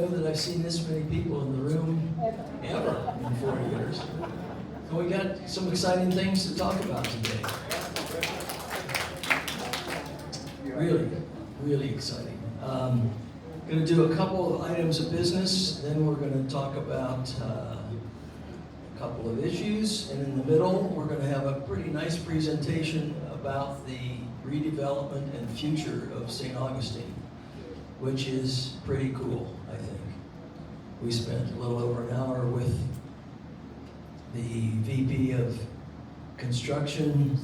know that I've seen this many people in the room ever in 4 years. And we got some exciting things to talk about today. Really, really exciting. Going to do a couple of items of business, then we're going to talk about a couple of issues, and in the middle, we're going to have a pretty nice presentation about the redevelopment and future of St. Augustine, which is pretty cool, I think. We spent a little over an hour with the VP of Construction,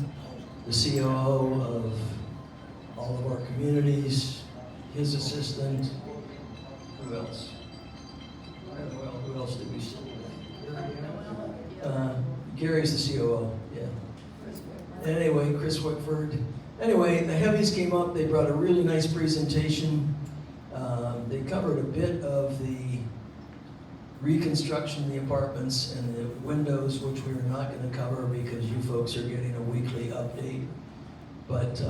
the COO of all of our communities, his assistant, who else? Well, who else did we see? Gary's the COO, yeah. Anyway, Chris Whitford. Anyway, the heavies came up, they brought a really nice presentation. They covered a bit of the reconstruction of the apartments and the windows, which we are not going to cover because you folks are getting a weekly update. But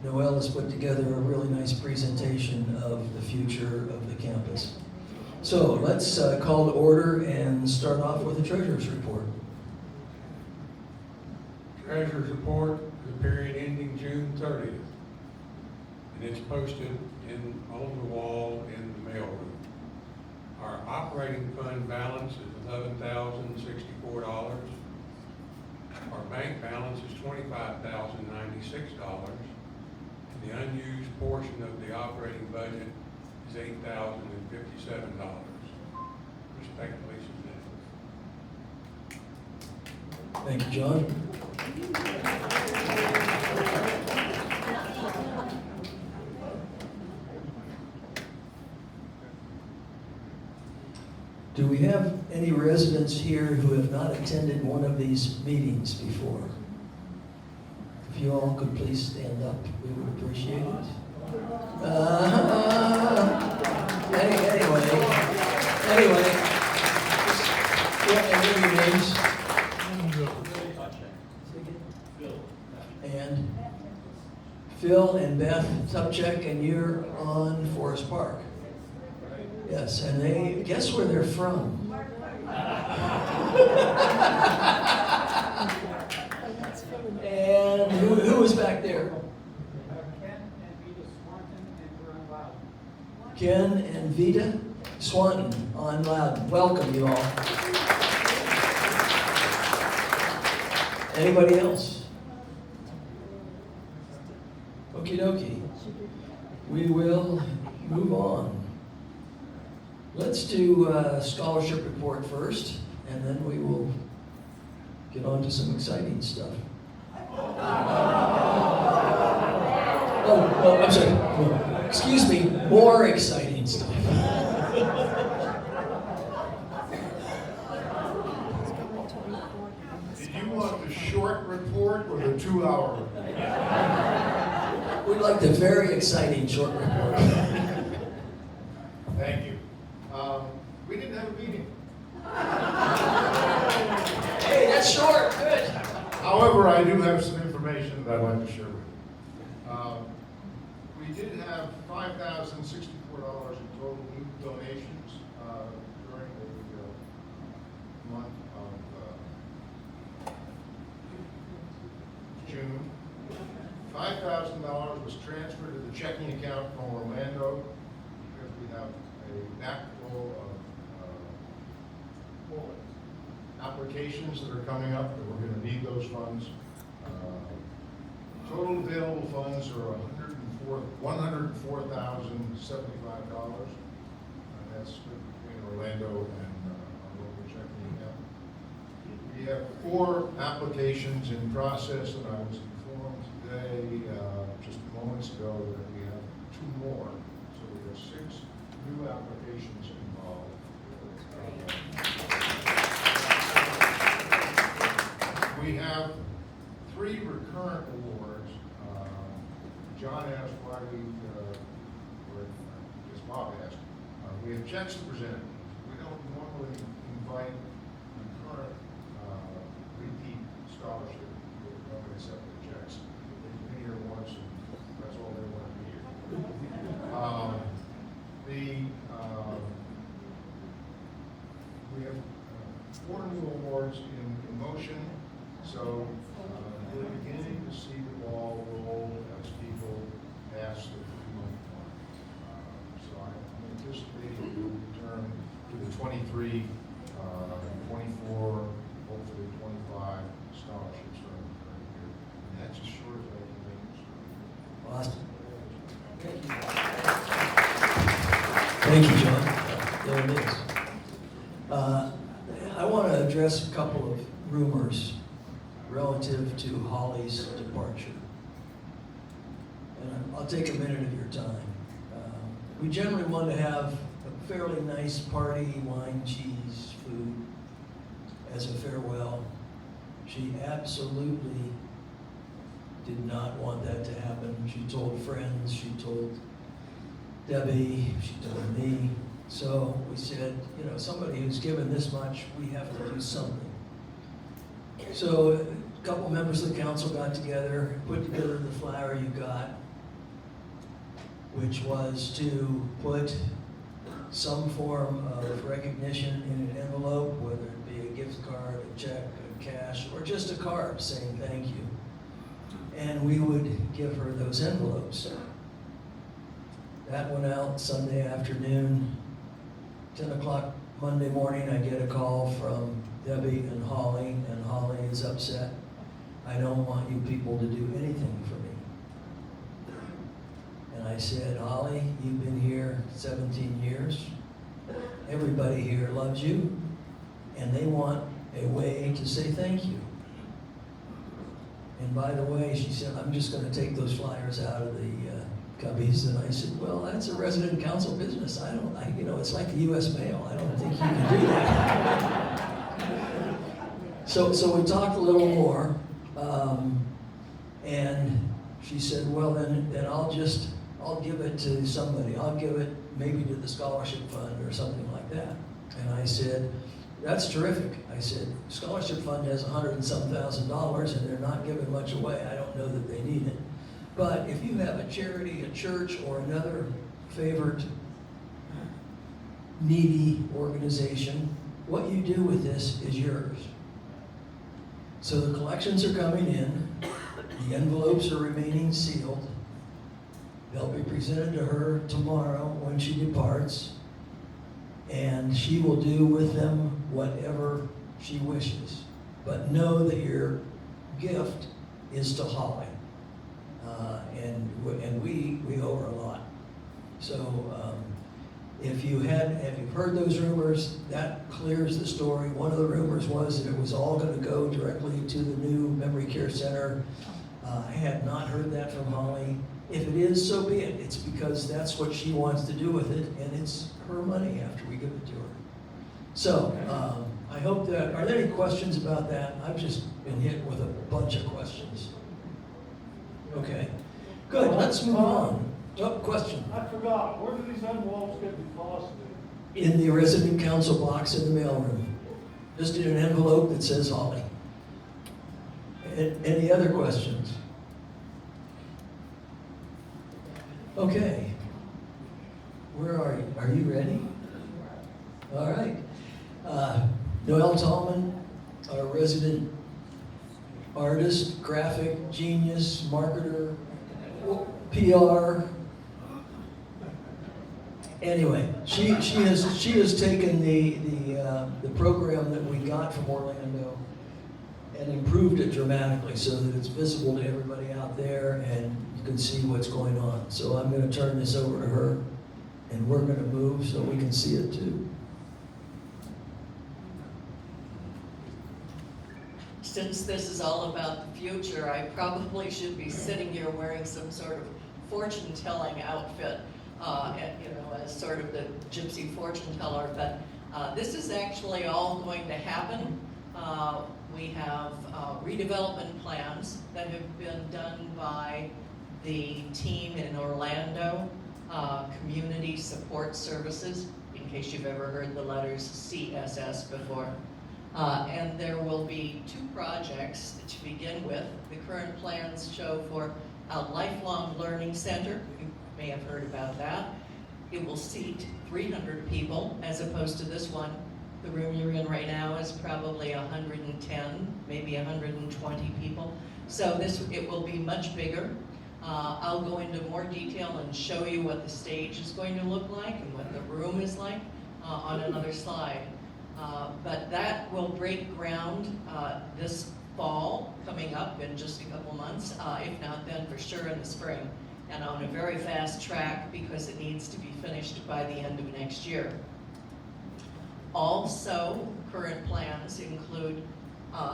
Noel has put together a really nice presentation of the future of the campus. So let's call to order and start off with the treasurer's report. Treasurer's report for the period ending June 30th. And it's posted on the wall in the mailroom. Our operating fund balance is $11,064. Our bank balance is $25,096. The unused portion of the operating budget is $8,057. Respectfully submitted. Thank you, John. Do we have any residents here who have not attended one of these meetings before? If you all could please stand up, we would appreciate it. Anyway. Yeah, and what are your names? And Phil and Beth Tupchek, and you're on Forest Park. Yes, and they, guess where they're from? And who was back there? Ken and Vita Swanton on Loudon. Welcome, you all. Anybody else? Okie dokie. We will move on. Let's do a scholarship report first, and then we will get on to some exciting stuff. Oh, I'm sorry. Excuse me, more exciting stuff. Did you want the short report or the 2-hour report? We'd like the very exciting short report. Thank you. We didn't have a meeting. Hey, that's short. Good. However, I do have some information that I'd like to share with you. We did have $5,064 in total new donations during the month of June. $5,000 was transferred to the checking account from Orlando because we have a backflow of applications that are coming up, and we're going to need those funds. Total available funds are $104,075, and that's between Orlando and our local checking account. We have 4 applications in process, and I was informed today, just moments ago, that we have 2 more. So we have 6 new applications involved. We have 3 recurrent awards. John asked why or I guess Bob asked. We have checks to present. We don't normally invite recurrent repeat scholarship. We don't accept the checks. They've been here once, and that's all they want to be here. The 4 new awards in motion. So we're beginning to see the ball roll as people pass the 3-month mark. So I'm anticipating we'll return to the 23, 24, hopefully 25 scholarships during the current year. And that's as short as I can make it. Awesome. Thank you. Thank you, John. There it is. I want to address a couple of rumors relative to Holly's departure. And I'll take a minute of your time. We generally want to have a fairly nice party, wine, cheese, food as a farewell. She absolutely did not want that to happen. She told friends, she told Debbie, she told me. So we said, you know, somebody who's given this much, we have to do something. So a couple members of the council got together, put together the flyer you got, which was to put some form of recognition in an envelope, whether it be a gift card, a check, a cash, or just a card saying thank you. And we would give her those envelopes. That went out Sunday afternoon. 10 o'clock Monday morning, I get a call from Debbie and Holly is upset. I don't want you people to do anything for me. And I said, Holly, you've been here 17 years. Everybody here loves you, and they want a way to say thank you. And by the way, she said, I'm just going to take those flyers out of the cubbies. And I said, well, that's a resident council business. It's like the U.S. mail. I don't think you can do that. So we talked a little more, and she said, well, then I'll give it to somebody. I'll give it maybe to the scholarship fund or something like that. And I said, that's terrific. I said, scholarship fund has $100 and some thousand, and they're not giving much away. I don't know that they need it. But if you have a charity, a church, or another favorite needy organization, what you do with this is yours. So the collections are coming in. The envelopes are remaining sealed. They'll be presented to her tomorrow when she departs. And she will do with them whatever she wishes. But know that your gift is to Holly. And we owe her a lot. So if you've heard those rumors, that clears the story. One of the rumors was that it was all going to go directly to the new memory care center. I had not heard that from Holly. If it is, so be it. It's because that's what she wants to do with it, and it's her money after we give it to her. So I hope that, are there any questions about that? I've just been hit with a bunch of questions. Okay, good, let's move on. Oh, question. I forgot, where do these envelopes get deposited? In the resident council box in the mailroom. Just in an envelope that says Holly. Any other questions? Okay. Where are you? Are you ready? All right. Noel Tallman, our resident artist, graphic genius, marketer, PR. Anyway, she has taken the program that we got from Orlando and improved it dramatically so that it's visible to everybody out there and you can see what's going on. So I'm going to turn this over to her and we're going to move so we can see it too. Since this is all about the future, I probably should be sitting here wearing some sort of fortune-telling outfit, as sort of the gypsy fortune teller, but this is actually all going to happen. We have redevelopment plans that have been done by the team in Orlando, Community Support Services, in case you've ever heard the letters CSS before. And there will be 2 projects to begin with. The current plans show for a lifelong learning center. You may have heard about that. It will seat 300 people as opposed to this one The room you're in right now is probably 110, maybe 120 people. So it will be much bigger. I'll go into more detail and show you what the stage is going to look like and what the room is like on another slide. But that will break ground this fall, coming up in just a couple months, if not then for sure in the spring, and on a very fast track because it needs to be finished by the end of next year. Also, current plans include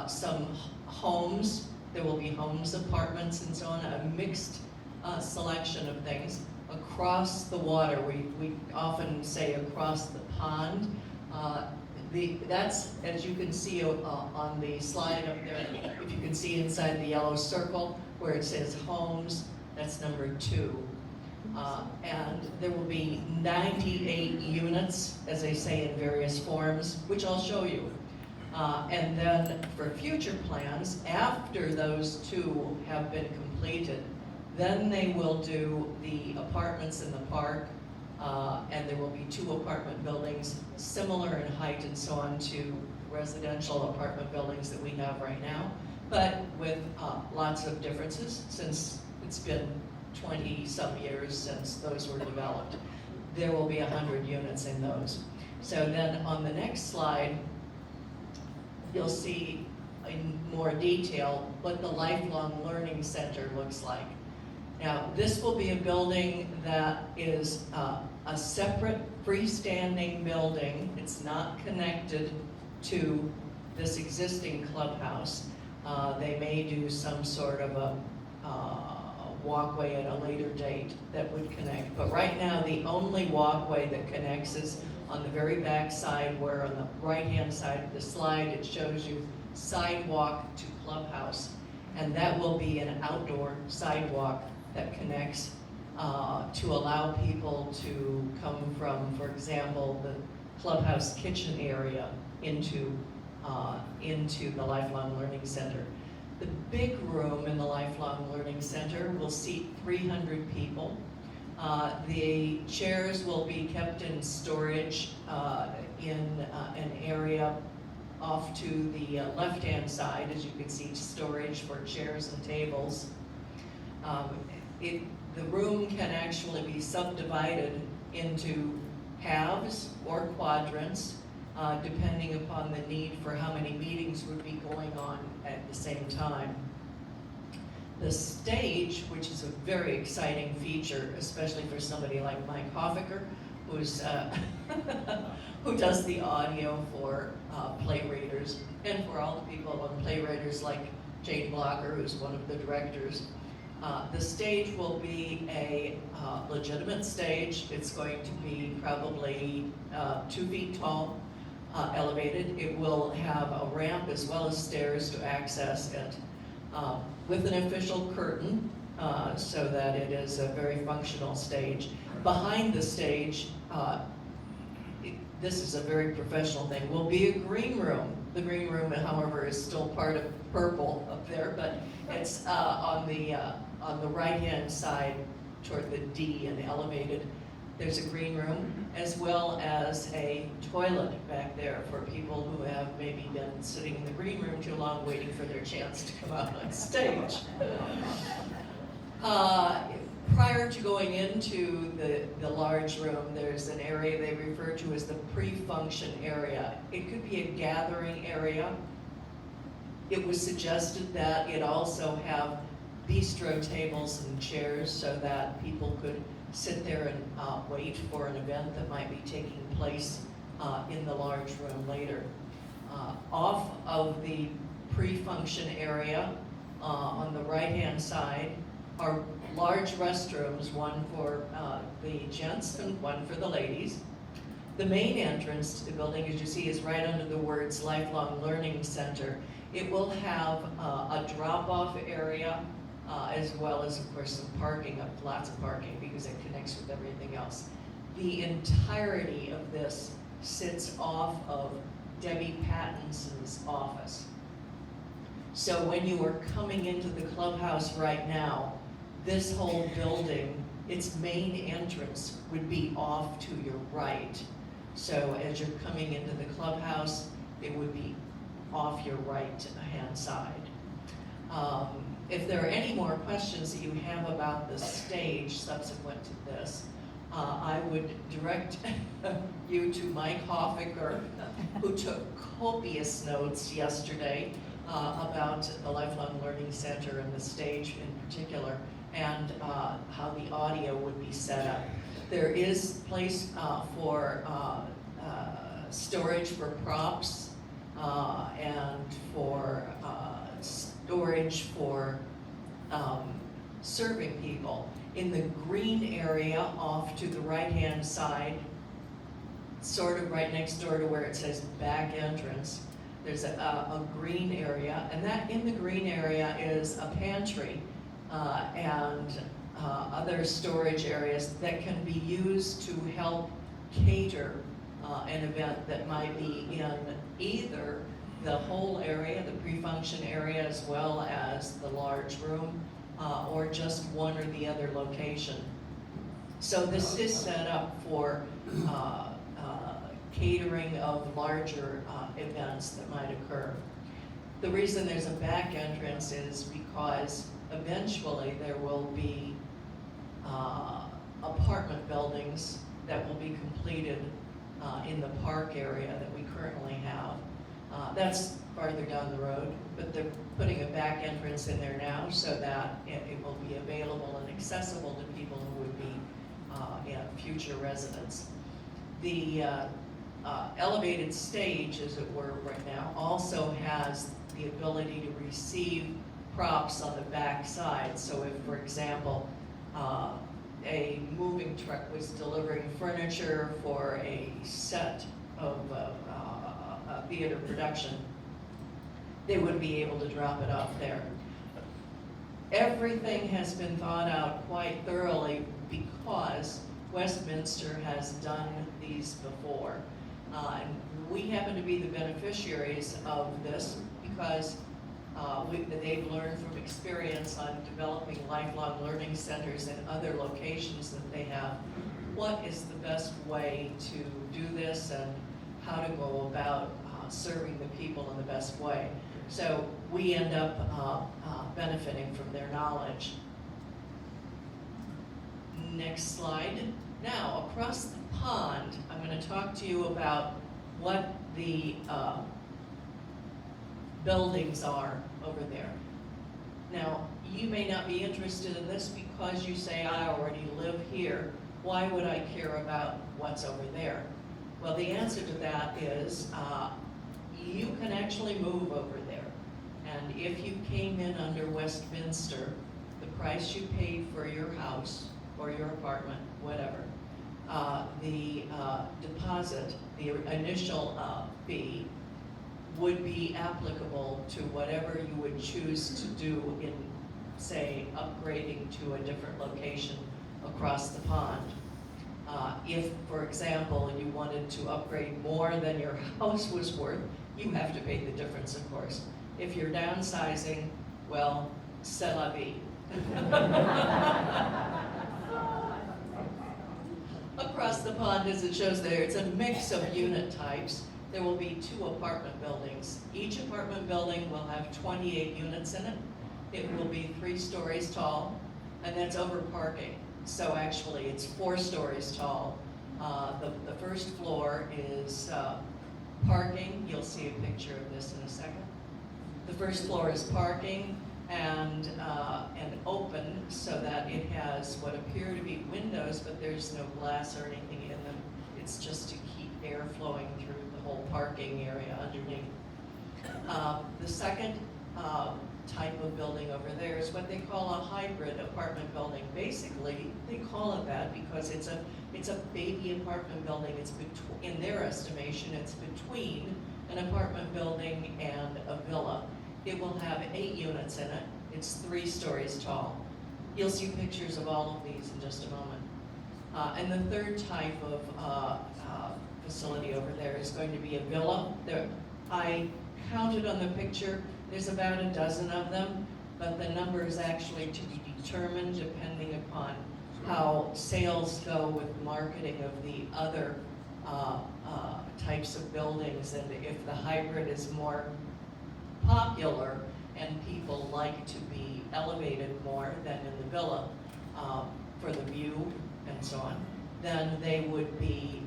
some homes. There will be homes, apartments, and so on, a mixed selection of things across the water. We often say across the pond. That's, as you can see on the slide up there, if you can see inside the yellow circle where it says homes, that's number 2. And there will be 98 units, as they say, in various forms, which I'll show you. And then for future plans, after those 2 have been completed, then they will do the apartments in the park, and there will be 2 apartment buildings, similar in height and so on to residential apartment buildings that we have right now, but with lots of differences since it's been 20-some years since those were developed. There will be 100 units in those. So then on the next slide, you'll see in more detail what the Lifelong Learning Center looks like. Now, this will be a building that is a separate freestanding building. It's not connected to this existing clubhouse. They may do some sort of a walkway at a later date that would connect. But right now, the only walkway that connects is on the very back side, where on the right-hand side of the slide, it shows you sidewalk to clubhouse. And that will be an outdoor sidewalk that connects to allow people to come from, for example, the clubhouse kitchen area into the Lifelong Learning Center. The big room in the Lifelong Learning Center will seat 300 people. The chairs will be kept in storage in an area off to the left-hand side, as you can see, storage for chairs and tables. The room can actually be subdivided into halves or quadrants, depending upon the need for how many meetings would be going on at the same time. The stage, which is a very exciting feature, especially for somebody like Mike Hoffaker, who's, who does the audio for Play Readers, and for all the people on Play Readers like Jane Blocker, who's one of the directors. The stage will be a legitimate stage. It's going to be probably 2 feet tall, elevated. It will have a ramp as well as stairs to access it, with an official curtain, so that it is a very functional stage. Behind the stage, this is a very professional thing, will be a green room. The green room, however, is still part of purple up there, but it's on the right-hand side toward the D and elevated. There's a green room, as well as a toilet back there for people who have maybe been sitting in the green room too long waiting for their chance to come out on stage. Prior to going into the large room, there's an area they refer to as the pre-function area. It could be a gathering area. It was suggested that it also have bistro tables and chairs so that people could sit there and wait for an event that might be taking place in the large room later. Off of the pre-function area, on the right-hand side, are large restrooms, one for the gents and one for the ladies. The main entrance to the building, as you see, is right under the words Lifelong Learning Center. It will have a drop-off area, as well as, of course, some parking, lots of parking, because it connects with everything else. The entirety of this sits off of Debbie Pattinson's office. So when you are coming into the clubhouse right now, this whole building, its main entrance would be off to your right. So as you're coming into the clubhouse, it would be off your right-hand side. If there are any more questions that you have about the stage subsequent to this, I would direct you to Mike Hofficker, who took copious notes yesterday about the Lifelong Learning Center and the stage in particular, and how the audio would be set up. There is place for storage for props and for storage for serving people. In the green area off to the right-hand side, sort of right next door to where it says back entrance, there's a green area, and that in the green area is a pantry and other storage areas that can be used to help cater an event that might be in either the whole area, the pre-function area, as well as the large room, or just one or the other location. So this is set up for catering of larger events that might occur. The reason there's a back entrance is because eventually there will be apartment buildings that will be completed in the park area that we currently have. That's farther down the road, but they're putting a back entrance in there now so that it will be available and accessible to people who would be future residents. The elevated stage, as it were, right now, also has the ability to receive props on the back side. So if, for example, a moving truck was delivering furniture for a set of a theater production, they would be able to drop it off there. Everything has been thought out quite thoroughly because Westminster has done these before. And we happen to be the beneficiaries of this because they've learned from experience on developing lifelong learning centers in other locations that they have what is the best way to do this and how to go about serving the people in the best way. So we end up benefiting from their knowledge. Next slide. Now, across the pond, I'm going to talk to you about what the buildings are over there. Now, you may not be interested in this because you say, I already live here. Why would I care about what's over there? Well, the answer to that is you can actually move over there. And if you came in under Westminster, the price you paid for your house or your apartment, whatever, the deposit, the initial fee, would be applicable to whatever you would choose to do in, say, upgrading to a different location across the pond. If, for example, you wanted to upgrade more than your house was worth, you have to pay the difference, of course. If you're downsizing, well, c'est la vie. Across the pond, as it shows there, it's a mix of unit types. There will be 2 apartment buildings. Each apartment building will have 28 units in it. It will be 3 stories tall, and that's over parking. So actually, it's 4 stories tall. The first floor is parking. You'll see a picture of this in a second. The first floor is parking and open so that it has what appear to be windows, but there's no glass or anything in them. It's just to keep air flowing through the whole parking area underneath. The second type of building over there is what they call a hybrid apartment building. Basically, they call it that because it's a baby apartment building. It's in their estimation, it's between an apartment building and a villa. It will have 8 units in it. It's 3 stories tall. You'll see pictures of all of these in just a moment. And the third type of facility over there is going to be a villa. I counted on the picture. There's about a dozen of them, but the number is actually to be determined depending upon how sales go with marketing of the other types of buildings, and if the hybrid is more popular and people like to be elevated more than in the villa for the view and so on, then they would be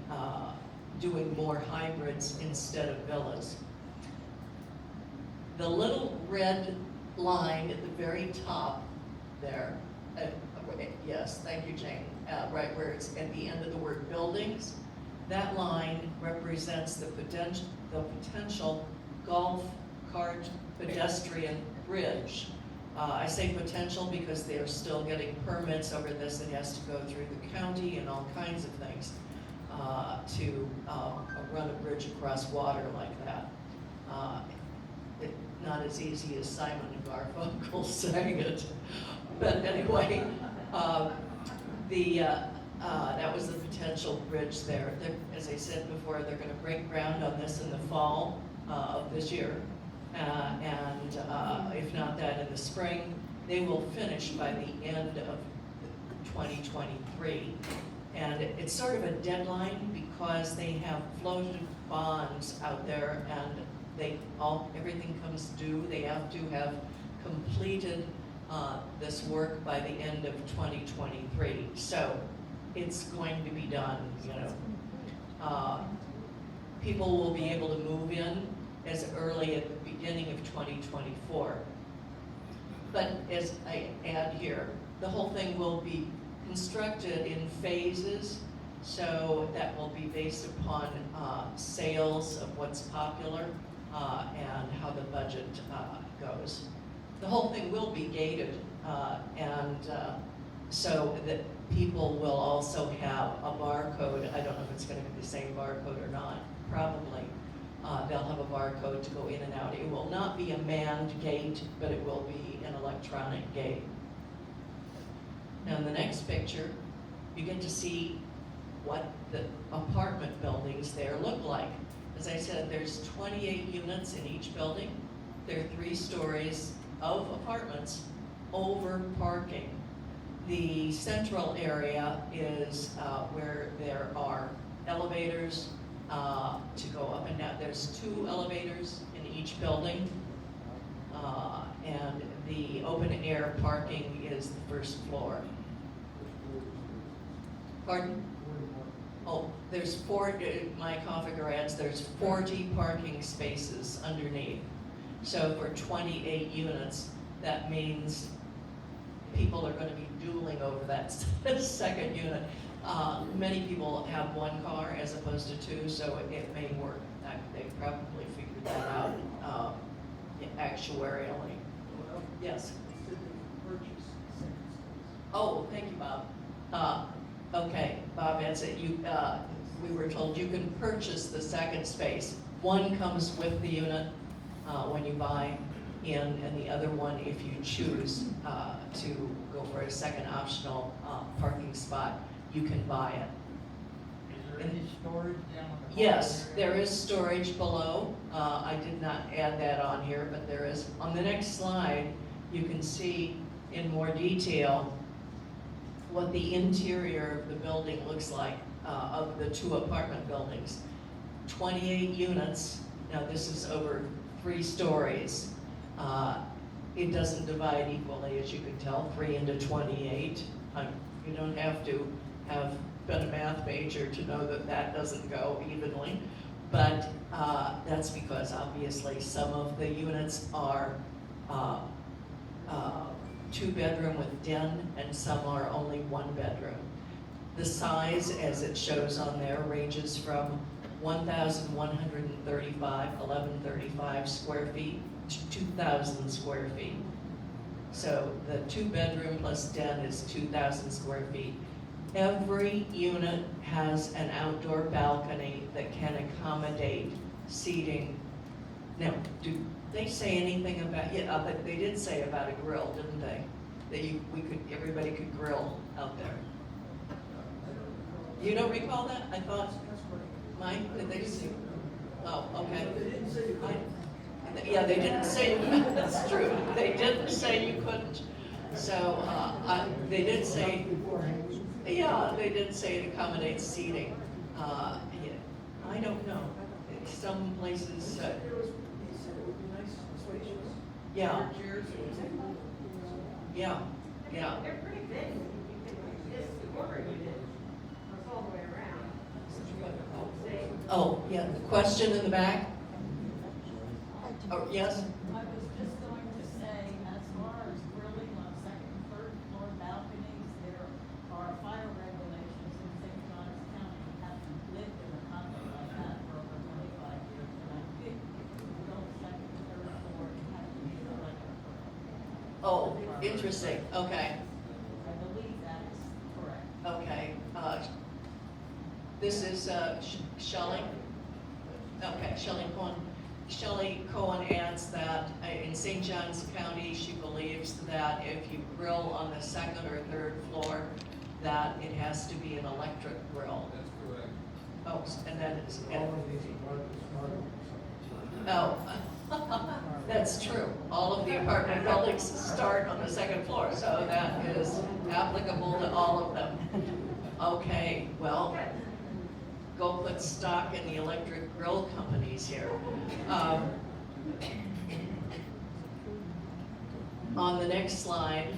doing more hybrids instead of villas. The little red line at the very top there, yes, thank you, Jane, right where it's at the end of the word buildings, that line represents the potential golf cart pedestrian bridge. I say potential because they are still getting permits over this. It has to go through the county and all kinds of things to run a bridge across water like that. Not as easy as Simon and Garfunkel sang it. But anyway, that was the potential bridge there. As I said before, they're gonna break ground on this in the fall of this year. And if not that, in the spring. They will finish by the end of 2023. And it's sort of a deadline because they have floated bonds out there, and everything comes due. They have to have completed this work by the end of 2023. So it's going to be done, you know. People will be able to move in as early at the beginning of 2024. But as I add here, the whole thing will be constructed in phases, so that will be based upon sales of what's popular and how the budget goes. The whole thing will be gated, and so that people will also have a barcode. I don't know if it's going to be the same barcode or not, probably. They'll have a barcode to go in and out. It will not be a manned gate, but it will be an electronic gate. Now in the next picture, you get to see what the apartment buildings there look like. As I said, there's 28 units in each building. There are 3 stories of apartments over parking. The central area is where there are elevators to go up and down. There's 2 elevators in each building, and the open air parking is the first floor. Pardon? Oh, there's 4, my configure adds, there's 40 parking spaces underneath. So for 28 units, that means people are gonna be dueling over that second unit. Many people have 1 car as opposed to 2, so it may work. They probably figured that out actuarially. Yes? Oh, thank you, Bob. Okay, Bob answered, we were told you can purchase the second space. 1 comes with the unit when you buy in, and the other one, if you choose to go for a second optional parking spot, you can buy it. Is there any storage down on the? Yes, there is storage below. I did not add that on here, but there is. On the next slide, you can see in more detail what the interior of the building looks like, of the 2 apartment buildings. 28 units, now this is over 3 stories. It doesn't divide equally, as you can tell, 3 into 28. You don't have to have been a math major to know that that doesn't go evenly, but that's because obviously some of the units are 2-bedroom with den, and some are only 1 bedroom. The size, as it shows on there, ranges from 1135 square feet to 2,000 square feet. So the 2-bedroom plus den is 2,000 square feet. Every unit has an outdoor balcony that can accommodate seating. Now, do they say anything about, but they did say about a grill, didn't they? That everybody could grill out there. You don't recall that? I thought, Mike, did they say? Oh, okay. Yeah, they didn't say, that's true. They didn't say you couldn't. So, they did say, yeah, they did say it accommodates seating. I don't know. Some places, yeah, yeah, yeah. They're pretty big. This quarter unit goes all the way around. Oh, yeah, the question in the back? Oh, yes? I was just going to say, as far as grilling on second and third floor balconies, there are fire regulations in St. Johns County. You have to live in a condo like that for over 25 years. And I think if you go second and third floor, you have to be an electric grill. Oh, interesting, okay, I believe that is correct. okay. This is Shelley? Okay, Shelley Cohen. Shelley Cohen adds that in St. Johns County, she believes that if you grill on the second or third floor, that it has to be an electric grill. That's correct. Oh, and then it's, All of these apartments oh, that's true. All of the apartment buildings start on the second floor, so that is applicable to all of them. Okay, well, go put stock in the electric grill companies here. On the next slide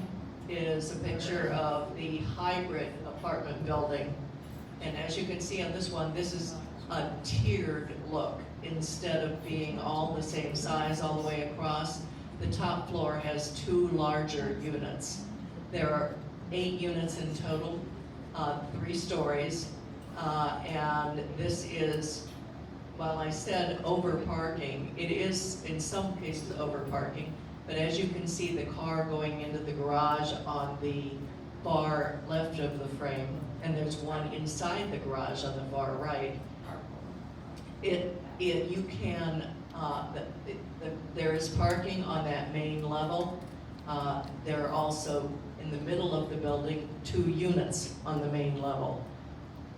is a picture of the hybrid apartment building. And as you can see on this one, this is a tiered look. Instead of being all the same size all the way across, the top floor has 2 larger units. There are 8 units in total, 3 stories. And this is, while I said over parking, it is in some cases over parking, but as you can see, the car going into the garage on the far left of the frame, and there's one inside the garage on the far right. You can, there is parking on that main level. There are also, in the middle of the building, 2 units on the main level.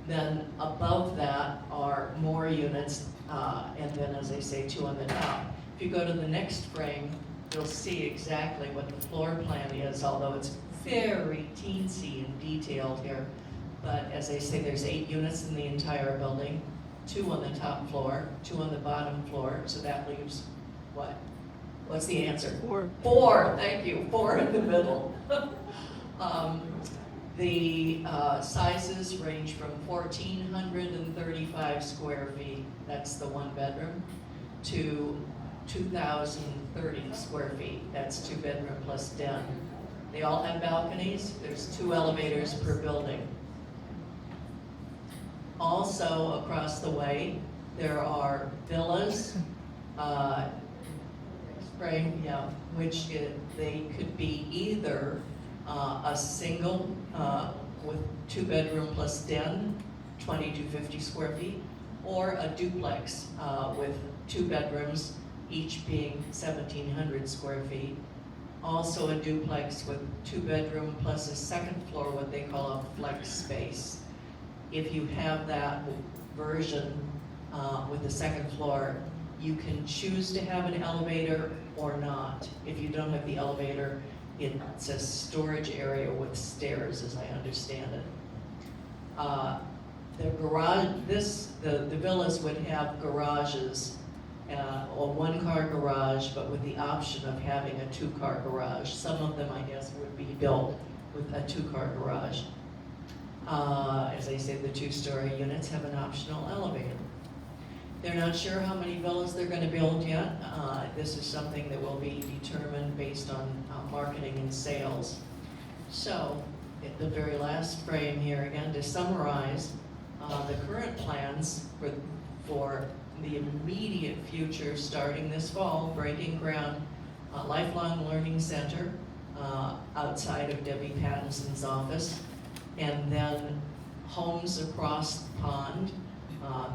Then above that are more units, and then, as I say, 2 on the top. If you go to the next frame, you'll see exactly what the floor plan is, although it's very teensy and detailed here. But as I say, there's 8 units in the entire building, 2 on the top floor, 2 on the bottom floor, so that leaves what? What's the answer? 4. 4, thank you, 4 in the middle. The sizes range from 1,435 square feet, that's the 1 bedroom, to 2,030 square feet, that's 2 bedroom plus den. They all have balconies, there's 2 elevators per building. Also, across the way, there are villas, which they could be either a single with 2 bedroom plus den, 20 to 50 square feet, or a duplex with 2 bedrooms, each being 1,700 square feet. Also a duplex with 2 bedroom plus a second floor, what they call a flex space. If you have that version with the second floor, you can choose to have an elevator or not. If you don't have the elevator, it's a storage area with stairs, as I understand it. The garage, the villas would have garages, or 1-car garage, but with the option of having a 2-car garage. Some of them, I guess, would be built with a 2-car garage. As I said, the 2-story units have an optional elevator. They're not sure how many villas they're going to build yet. This is something that will be determined based on marketing and sales. So, at the very last frame here, again, to summarize, the current plans for the immediate future, starting this fall, breaking ground, Lifelong Learning Center outside of Debbie Pattinson's office, and then homes across the pond,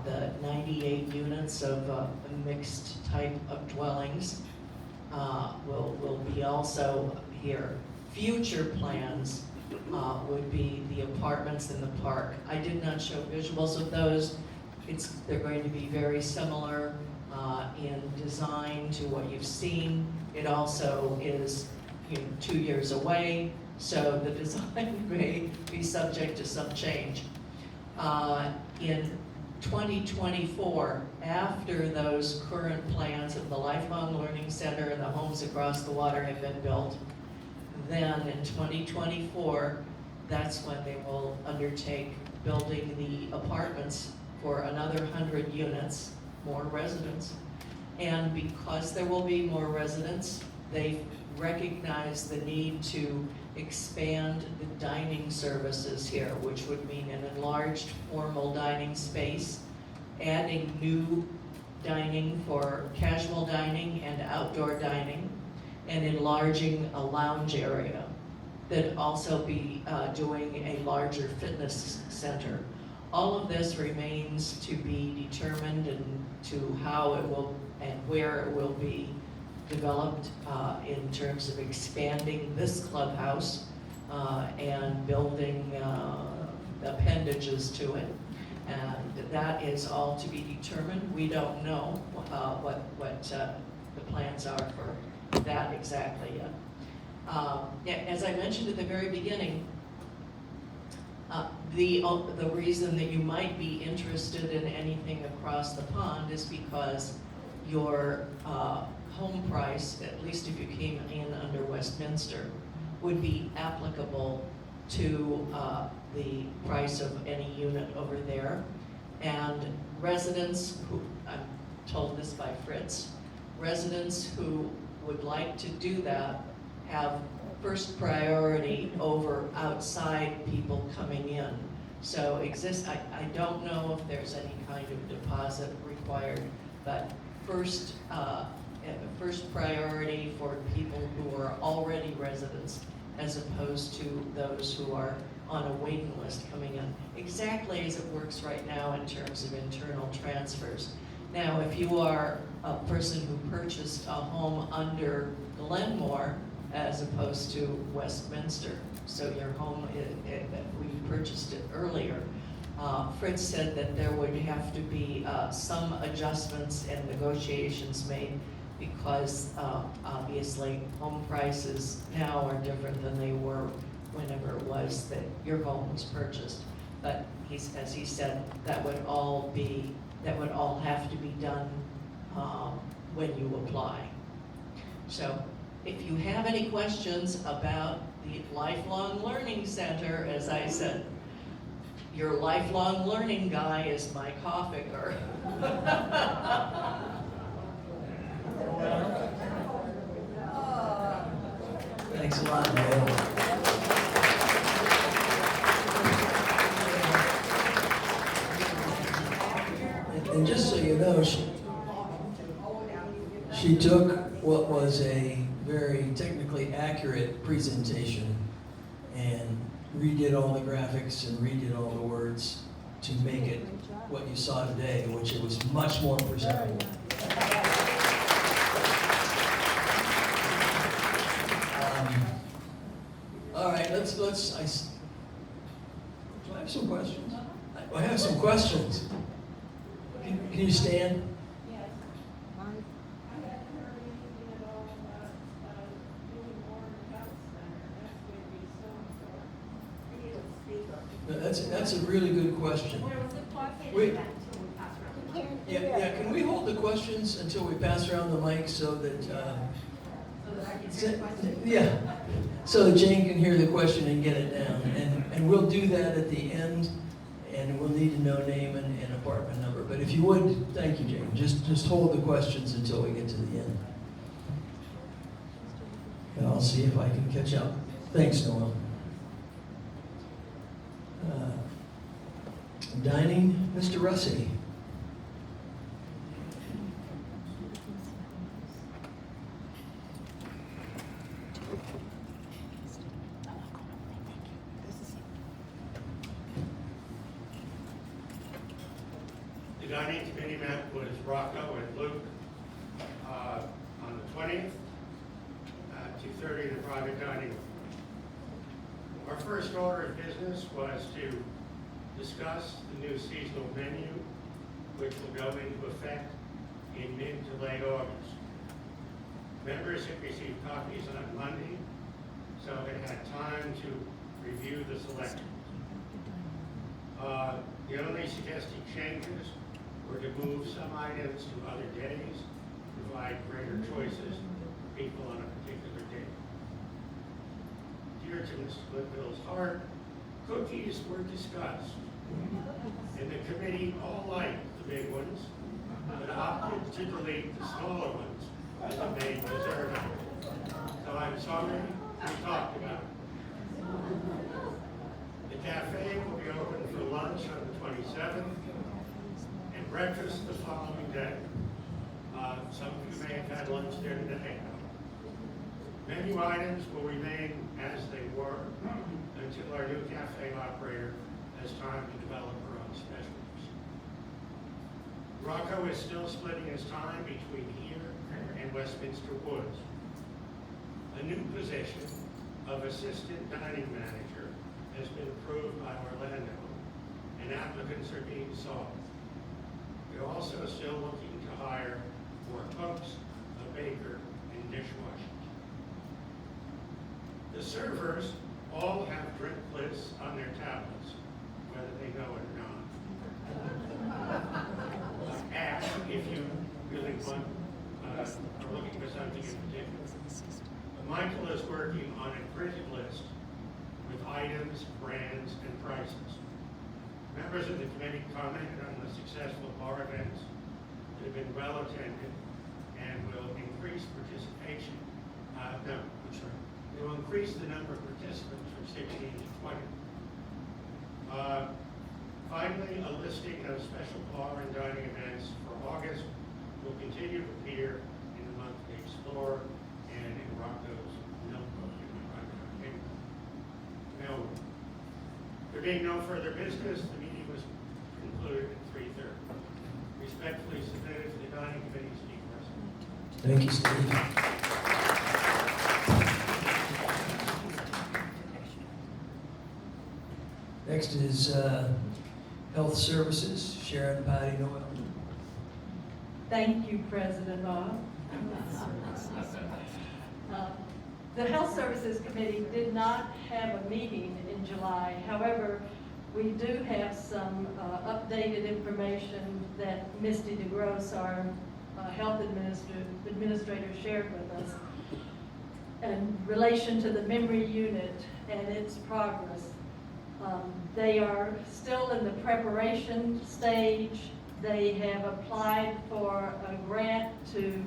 the 98 units of a mixed type of dwellings will be also here. Future plans would be the apartments in the park. I did not show visuals of those. They're going to be very similar in design to what you've seen. It also is 2 years away, so the design may be subject to some change. In 2024, after those current plans of the Lifelong Learning Center and the homes across the water have been built, then in 2024, that's when they will undertake building the apartments for another 100 units, more residents. And because there will be more residents, they recognize the need to expand the dining services here, which would mean an enlarged formal dining space, adding new dining for casual dining and outdoor dining, and enlarging a lounge area. That also be doing a larger fitness center. All of this remains to be determined and to how it will and where it will be developed in terms of expanding this clubhouse and building appendages to it. And that is all to be determined. We don't know what the plans are for that exactly yet. As I mentioned at the very beginning, the reason that you might be interested in anything across the pond is because your home price, at least if you came in under Westminster, would be applicable to the price of any unit over there. And residents who, I'm told this by Fritz, residents who would like to do that have first priority over outside people coming in. So I don't know if there's any kind of deposit required, but first priority for people who are already residents as opposed to those who are on a waiting list coming in, exactly as it works right now in terms of internal transfers. Now, if you are a person who purchased a home under Glenmore as opposed to Westminster, so your home, we purchased it earlier, Fritz said that there would have to be some adjustments and negotiations made because obviously home prices now are different than they were whenever it was that your home was purchased. But as he said, that would all have to be done when you apply. So if you have any questions about the Lifelong Learning Center, as I said, your lifelong learning guy is Mike Hoffinger. Thanks a lot, Dale. And just so you know, she took what was a very technically accurate presentation and redid all the graphics and redid all the words to make it what you saw today, which it was much more presentable. All right, let's. Do I have some questions? I have some questions. Can you stand? Yes. I hadn't heard anything at all about doing more in the health center. That's where we so. That's a really good question. Where was it parked? Wait. Until we pass around. Yeah, can we hold the questions until we pass around the mic so that, So that I can hear the question. yeah, so that Jane can hear the question and get it down. And we'll do that at the end, and we'll need to know name and apartment number. But if you would, thank you, Jane, just hold the questions until we get to the end. And I'll see if I can catch up. Thanks, Noel. Dining, Mr. Russi. The dining committee met with Rocco and Luke on the 20th at 2:30 in the private dining room. Our first order of business was to discuss the new seasonal menu, which will go into effect in mid to late August. Members had received copies on Monday, so they had time to review the selection. The only suggested changes were to move some items to other days, provide greater choices for people on a particular day. Dear to Mr. Whitfield's heart, cookies were discussed, and the committee all liked the big ones, but opted to delete the smaller ones as a main dessert. So I'm sorry, we talked about it. The cafe will be open for lunch on the 27th and breakfast the following day. Some of you may have had lunch there today. Menu items will remain as they were until our new cafe operator has time to develop her own specialties. Rocco is still splitting his time between here and Westminster Woods. A new position of assistant dining manager has been approved by Orlando, and applicants are being sought. We're also still looking to hire more cooks, a baker, and dishwashers. The servers all have drink lists on their tablets, whether they know it or not. Ask if you really want, are looking for something in particular. Michael is working on a printed list with items, brands, and prices. Members of the committee commented on the successful bar events that have been well attended and will increase participation. They will increase the number of participants from 16 to 20. Finally, a listing of special bar and dining events for August will continue to appear in the monthly Explorer and in Rocco's notebook in the private mailroom. There being no further business, the meeting was concluded at 3:30. Respectfully submitted to the dining committee, Steve Russell. Thank you, Steve. Next is Health Services, Sharon Patty Noel. Thank you, President Bob. The Health Services Committee did not have a meeting in July. However, we do have some updated information that Misty DeGrosse, our health administrator, shared with us in relation to the memory unit and its progress. They are still in the preparation stage. They have applied for a grant to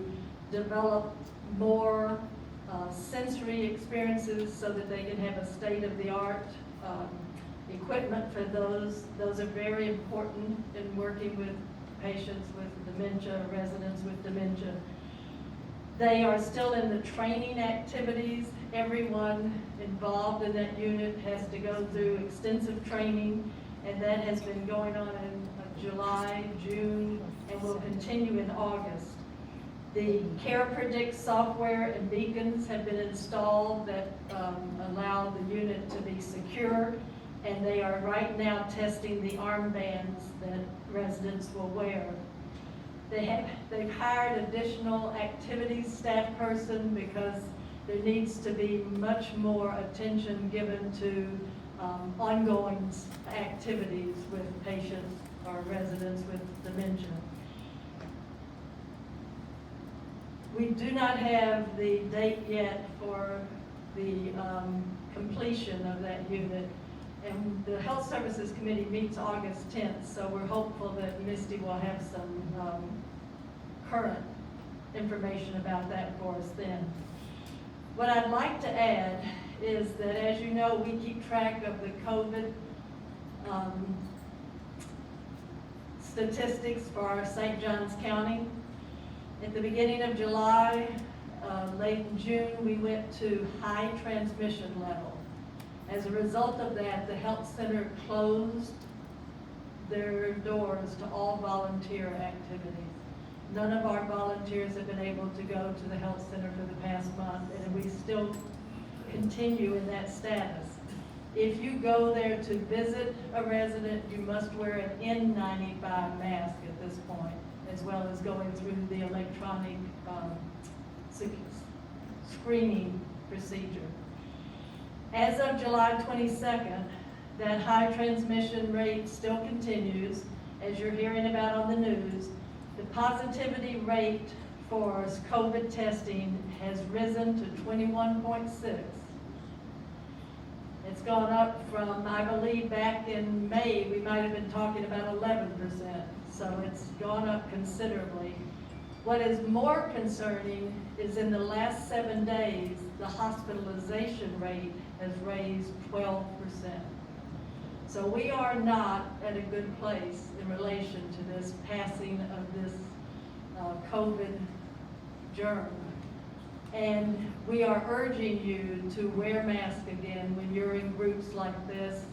develop more sensory experiences so that they can have a state-of-the-art equipment for those. Those are very important in working with patients with dementia, residents with dementia. They are still in the training activities. Everyone involved in that unit has to go through extensive training, and that has been going on in July, June, and will continue in August. The CarePredict software and beacons have been installed that allow the unit to be secure, and they are right now testing the armbands that residents will wear. They've hired additional activities staff person because there needs to be much more attention given to ongoing activities with patients or residents with dementia. We do not have the date yet for the completion of that unit. And the Health Services Committee meets August 10th, so we're hopeful that Misty will have some current information about that for us then. What I'd like to add is that, as you know, we keep track of the COVID statistics for our St. Johns County. At the beginning of July, late in June, we went to high transmission level. As a result of that, the health center closed their doors to all volunteer activities. None of our volunteers have been able to go to the health center for the past month, and we still continue in that status. If you go there to visit a resident, you must wear an N95 mask at this point, as well as going through the electronic screening procedure. As of July 22nd, that high transmission rate still continues, as you're hearing about on the news. The positivity rate for COVID testing has risen to 21.6. It's gone up from, I believe, back in May, we might have been talking about 11%. So it's gone up considerably. What is more concerning is in the last 7 days, the hospitalization rate has raised 12%. So we are not at a good place in relation to this passing of this COVID germ. And we are urging you to wear masks again when you're in groups like this,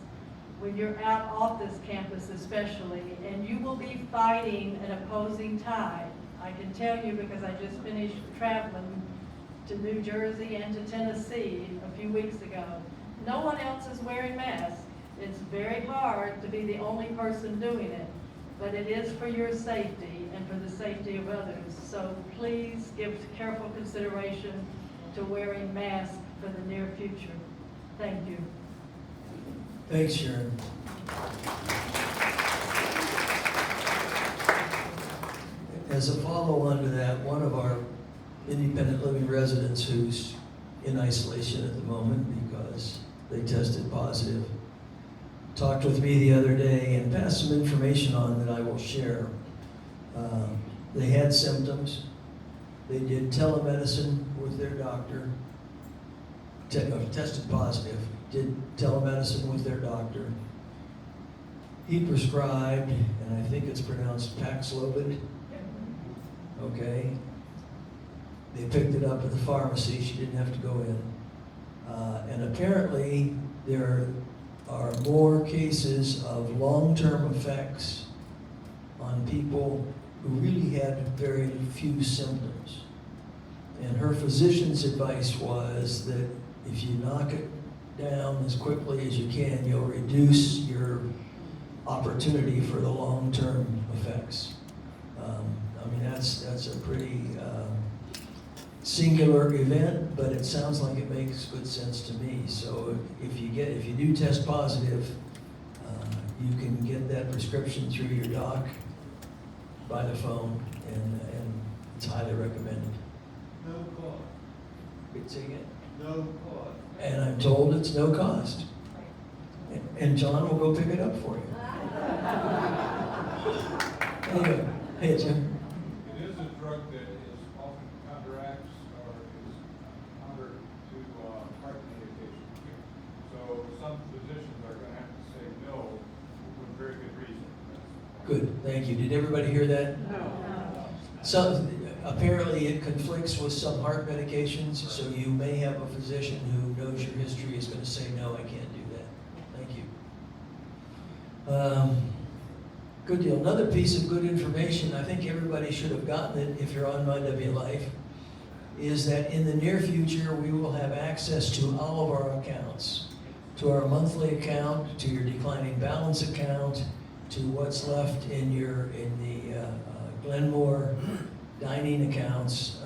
when you're out off this campus especially, and you will be fighting an opposing tide. I can tell you because I just finished traveling to New Jersey and to Tennessee a few weeks ago. No one else is wearing masks. It's very hard to be the only person doing it, but it is for your safety and for the safety of others. So please give careful consideration to wearing masks for the near future. Thank you. Thanks, Sharon. As a follow-on to that, one of our independent living residents who's in isolation at the moment because they tested positive talked with me the other day and passed some information on that I will share. They had symptoms. They did telemedicine with their doctor, tested positive, did telemedicine with their doctor. He prescribed, and I think it's pronounced Paxlovid. Okay. They picked it up at the pharmacy. She didn't have to go in. And apparently there are more cases of long-term effects on people who really had very few symptoms. And her physician's advice was that if you knock it down as quickly as you can, you'll reduce your opportunity for the long-term effects. I mean, that's a pretty singular event, but it sounds like it makes good sense to me. So if you do test positive, you can get that prescription through your doc by the phone, and it's highly recommended. No cost. Wait, say again? No cost. And I'm told it's no cost. And John will go pick it up for you. Anyway, hey, Jim. It is a drug that is often counteracts or is counter to heart medication. So some physicians are going to have to say no with very good reason. Good, thank you. Did everybody hear that? So apparently it conflicts with some heart medications, so you may have a physician who knows your history is going to say, no, I can't do that. Thank you. Good deal. Another piece of good information, I think everybody should have gotten it if you're on MyWLife, is that in the near future we will have access to all of our accounts, to our monthly account, to your declining balance account, to what's left in the Glenmore dining accounts.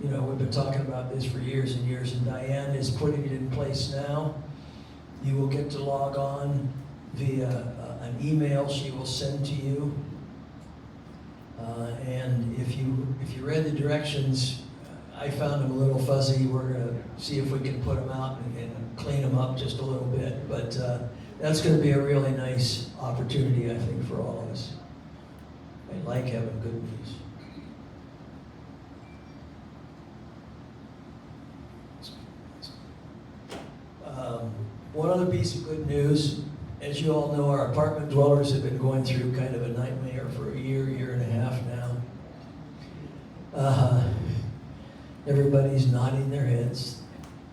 We've been talking about this for years and years, and Diane is putting it in place now. You will get to log on via an email she will send to you. And if you read the directions, I found them a little fuzzy. We're going to see if we can put them out and clean them up just a little bit. But that's going to be a really nice opportunity, I think, for all of us. I like having good news. One other piece of good news, as you all know, our apartment dwellers have been going through kind of a nightmare for a year and a half now. Everybody's nodding their heads.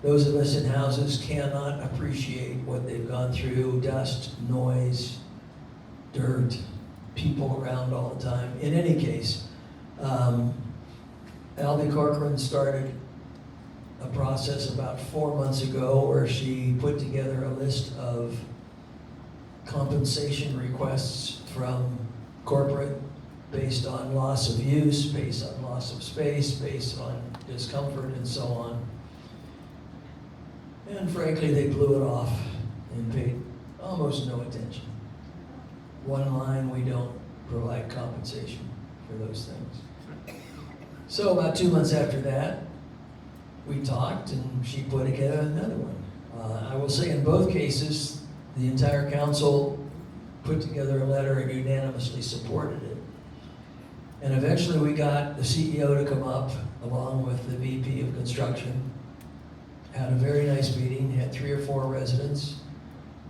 Those of us in houses cannot appreciate what they've gone through: dust, noise, dirt, people around all the time. In any case, Albie Corcoran started a process about 4 months ago where she put together a list of compensation requests from corporate based on loss of use, based on loss of space, based on discomfort, and so on. And frankly, they blew it off and paid almost no attention. One line, we don't provide compensation for those things. So about 2 months after that, we talked and she put together another one. I will say in both cases, the entire council put together a letter and unanimously supported it. And eventually we got the CEO to come up along with the VP of construction. Had a very nice meeting, had 3 or 4 residents.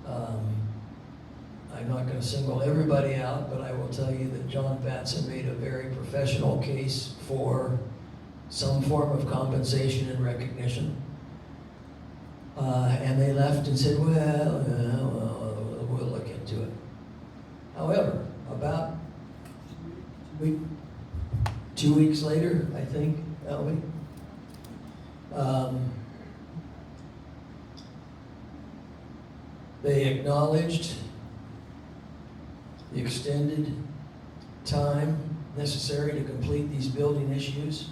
I'm not going to single everybody out, but I will tell you that John Batson made a very professional case for some form of compensation and recognition. And they left and said, well, we'll look into it. However, about 2 weeks later, I think, Albie, they acknowledged the extended time necessary to complete these building issues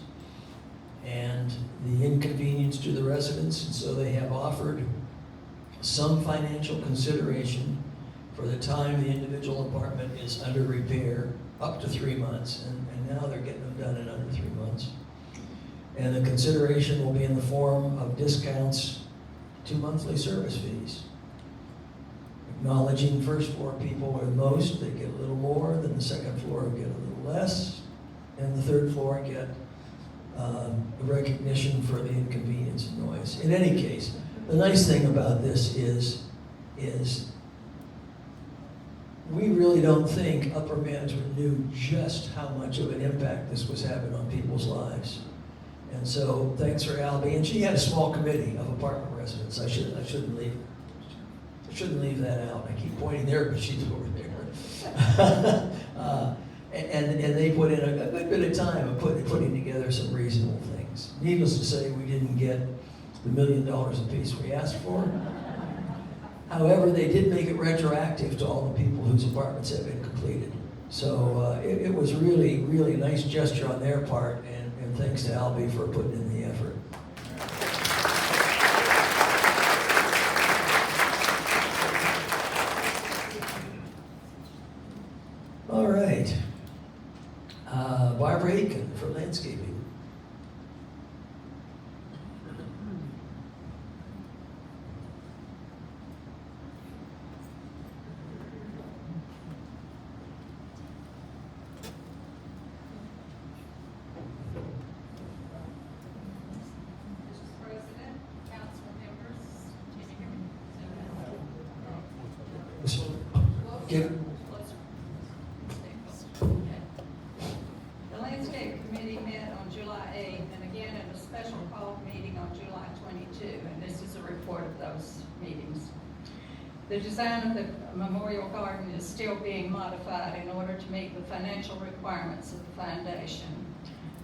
and the inconvenience to the residents, and so they have offered some financial consideration for the time the individual apartment is under repair, up to 3 months, and now they're getting them done in under 3 months. And the consideration will be in the form of discounts to monthly service fees. Acknowledging first floor people are the most, they get a little more, then the second floor get a little less, and the third floor get recognition for the inconvenience and noise. In any case, the nice thing about this is we really don't think upper management knew just how much of an impact this was having on people's lives. And so thanks for Albie, and she had a small committee of apartment residents. I shouldn't leave that out. I keep pointing there, but she's over there. And they put in a good bit of time of putting together some reasonable things. Needless to say, we didn't get the $1 million apiece we asked for. However, they did make it retroactive to all the people whose apartments have been completed. So it was really, really a nice gesture on their part, and thanks to Albie for putting in the effort. All right. Barbara Aiken for landscaping. Mr. President, council members, can you hear me? Get- The Landscape Committee met on July 8th and again at a special call meeting on July 22, and this is a report of those meetings. The design of the Memorial Garden is still being modified in order to meet the financial requirements of the foundation.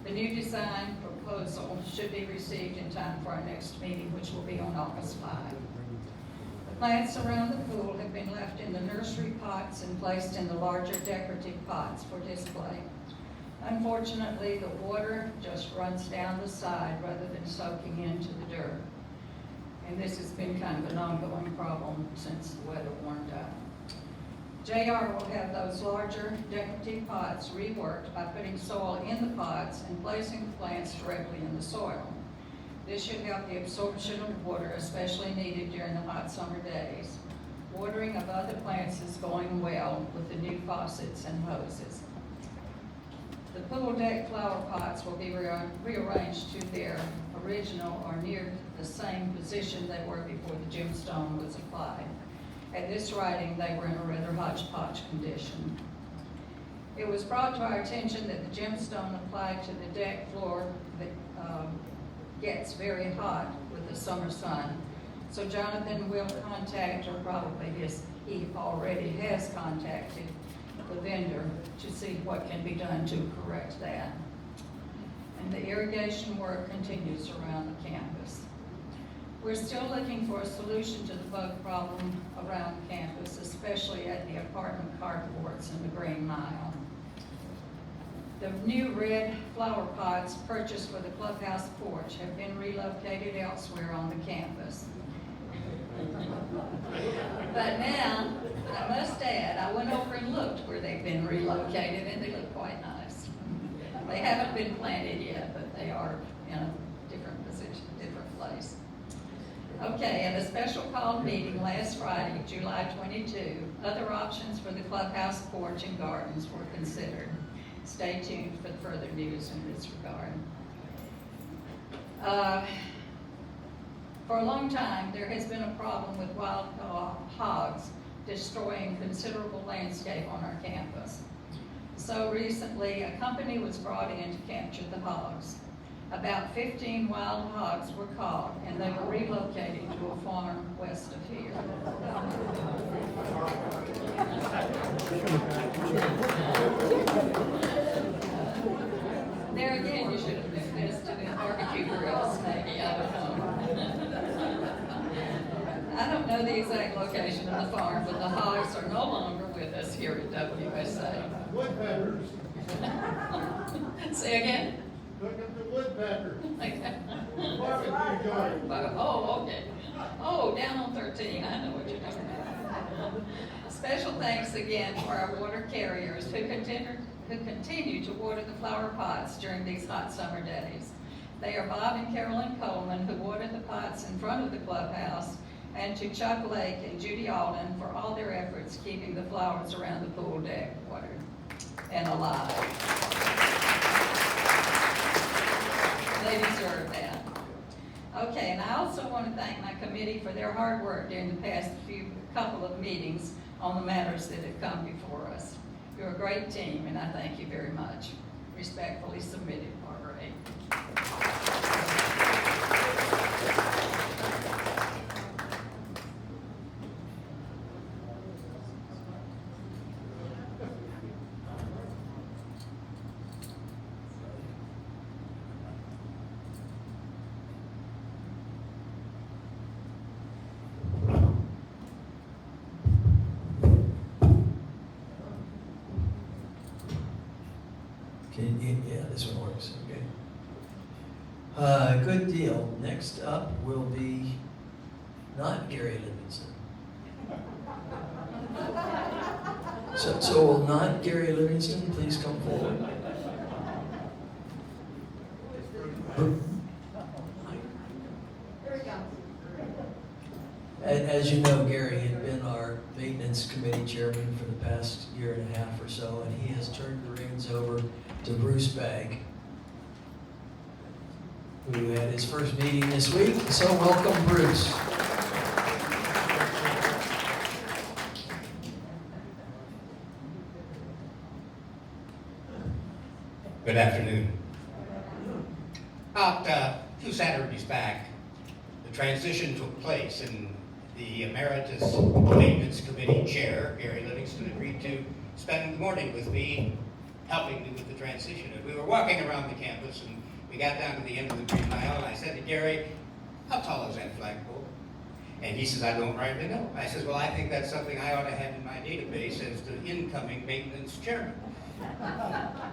The new design proposal should be received in time for our next meeting, which will be on August 5. The plants around the pool have been left in the nursery pots and placed in the larger decorative pots for display. Unfortunately, the water just runs down the side rather than soaking into the dirt. And this has been kind of an ongoing problem since the weather warmed up. JR will have those larger decorative pots reworked by putting soil in the pots and placing the plants directly in the soil. This should help the absorption of water, especially needed during the hot summer days. Watering of other plants is going well with the new faucets and hoses. The pool deck flower pots will be rearranged to their original or near the same position they were before the gemstone was applied. At this writing, they were in a rather hodgepodge condition. It was brought to our attention that the gemstone applied to the deck floor gets very hot with the summer sun. So Jonathan will contact, or probably he already has contacted the vendor to see what can be done to correct that. And the irrigation work continues around the campus. We're still looking for a solution to the bug problem around campus, especially at the apartment carports in the Green Mile. The new red flower pots purchased for the clubhouse porch have been relocated elsewhere on the campus. But now, I must add, I went over and looked where they've been relocated, and they look quite nice. They haven't been planted yet, but they are in a different position, different place. Okay, at a special called meeting last Friday, July 22, other options for the clubhouse porch and gardens were considered. Stay tuned for further news in this regard. For a long time, there has been a problem with wild hogs destroying considerable landscape on our campus. So recently, a company was brought in to capture the hogs. About 15 wild hogs were caught, and they were relocated to a farm west of here. There again, you should have invested in barbecue grills, maybe, I don't know. I don't know the exact location of the farm, but the hogs are no longer with us here at WSA. Woodpeckers, Say again? look at the woodpecker. Barbecue joint. Oh, okay. Oh, down on 13, I know what you're talking about. Special thanks again to our water carriers who continue to water the flower pots during these hot summer days. They are Bob and Carolyn Coleman, who water the pots in front of the clubhouse, and to Chuck Lake and Judy Alden for all their efforts keeping the flowers around the pool deck watered and alive. They deserve that. Okay, and I also want to thank my committee for their hard work during the past couple of meetings on the matters that have come before us. You're a great team, and I thank you very much. Respectfully submitted, Barbara A. Yeah, this one works, okay. Good deal. Next up will be not Gary Livingston. So will not Gary Livingston please come forward? As you know, Gary had been our maintenance committee chairman for the past year and a half or so, and he has turned the reins over to Bruce Bagg, who had his first meeting this week. So welcome, Bruce. Good afternoon. About 2 Saturdays back, the transition took place, and the Emeritus Maintenance Committee Chair, Gary Livingston, agreed to spend the morning with me, helping me with the transition. And we were walking around the campus, and we got down to the end of the Green Mile, and I said to Gary, "How tall is that flagpole?" And he says, "I don't rightly know." I says, "Well, I think that's something I ought to have in my database as the incoming maintenance chairman."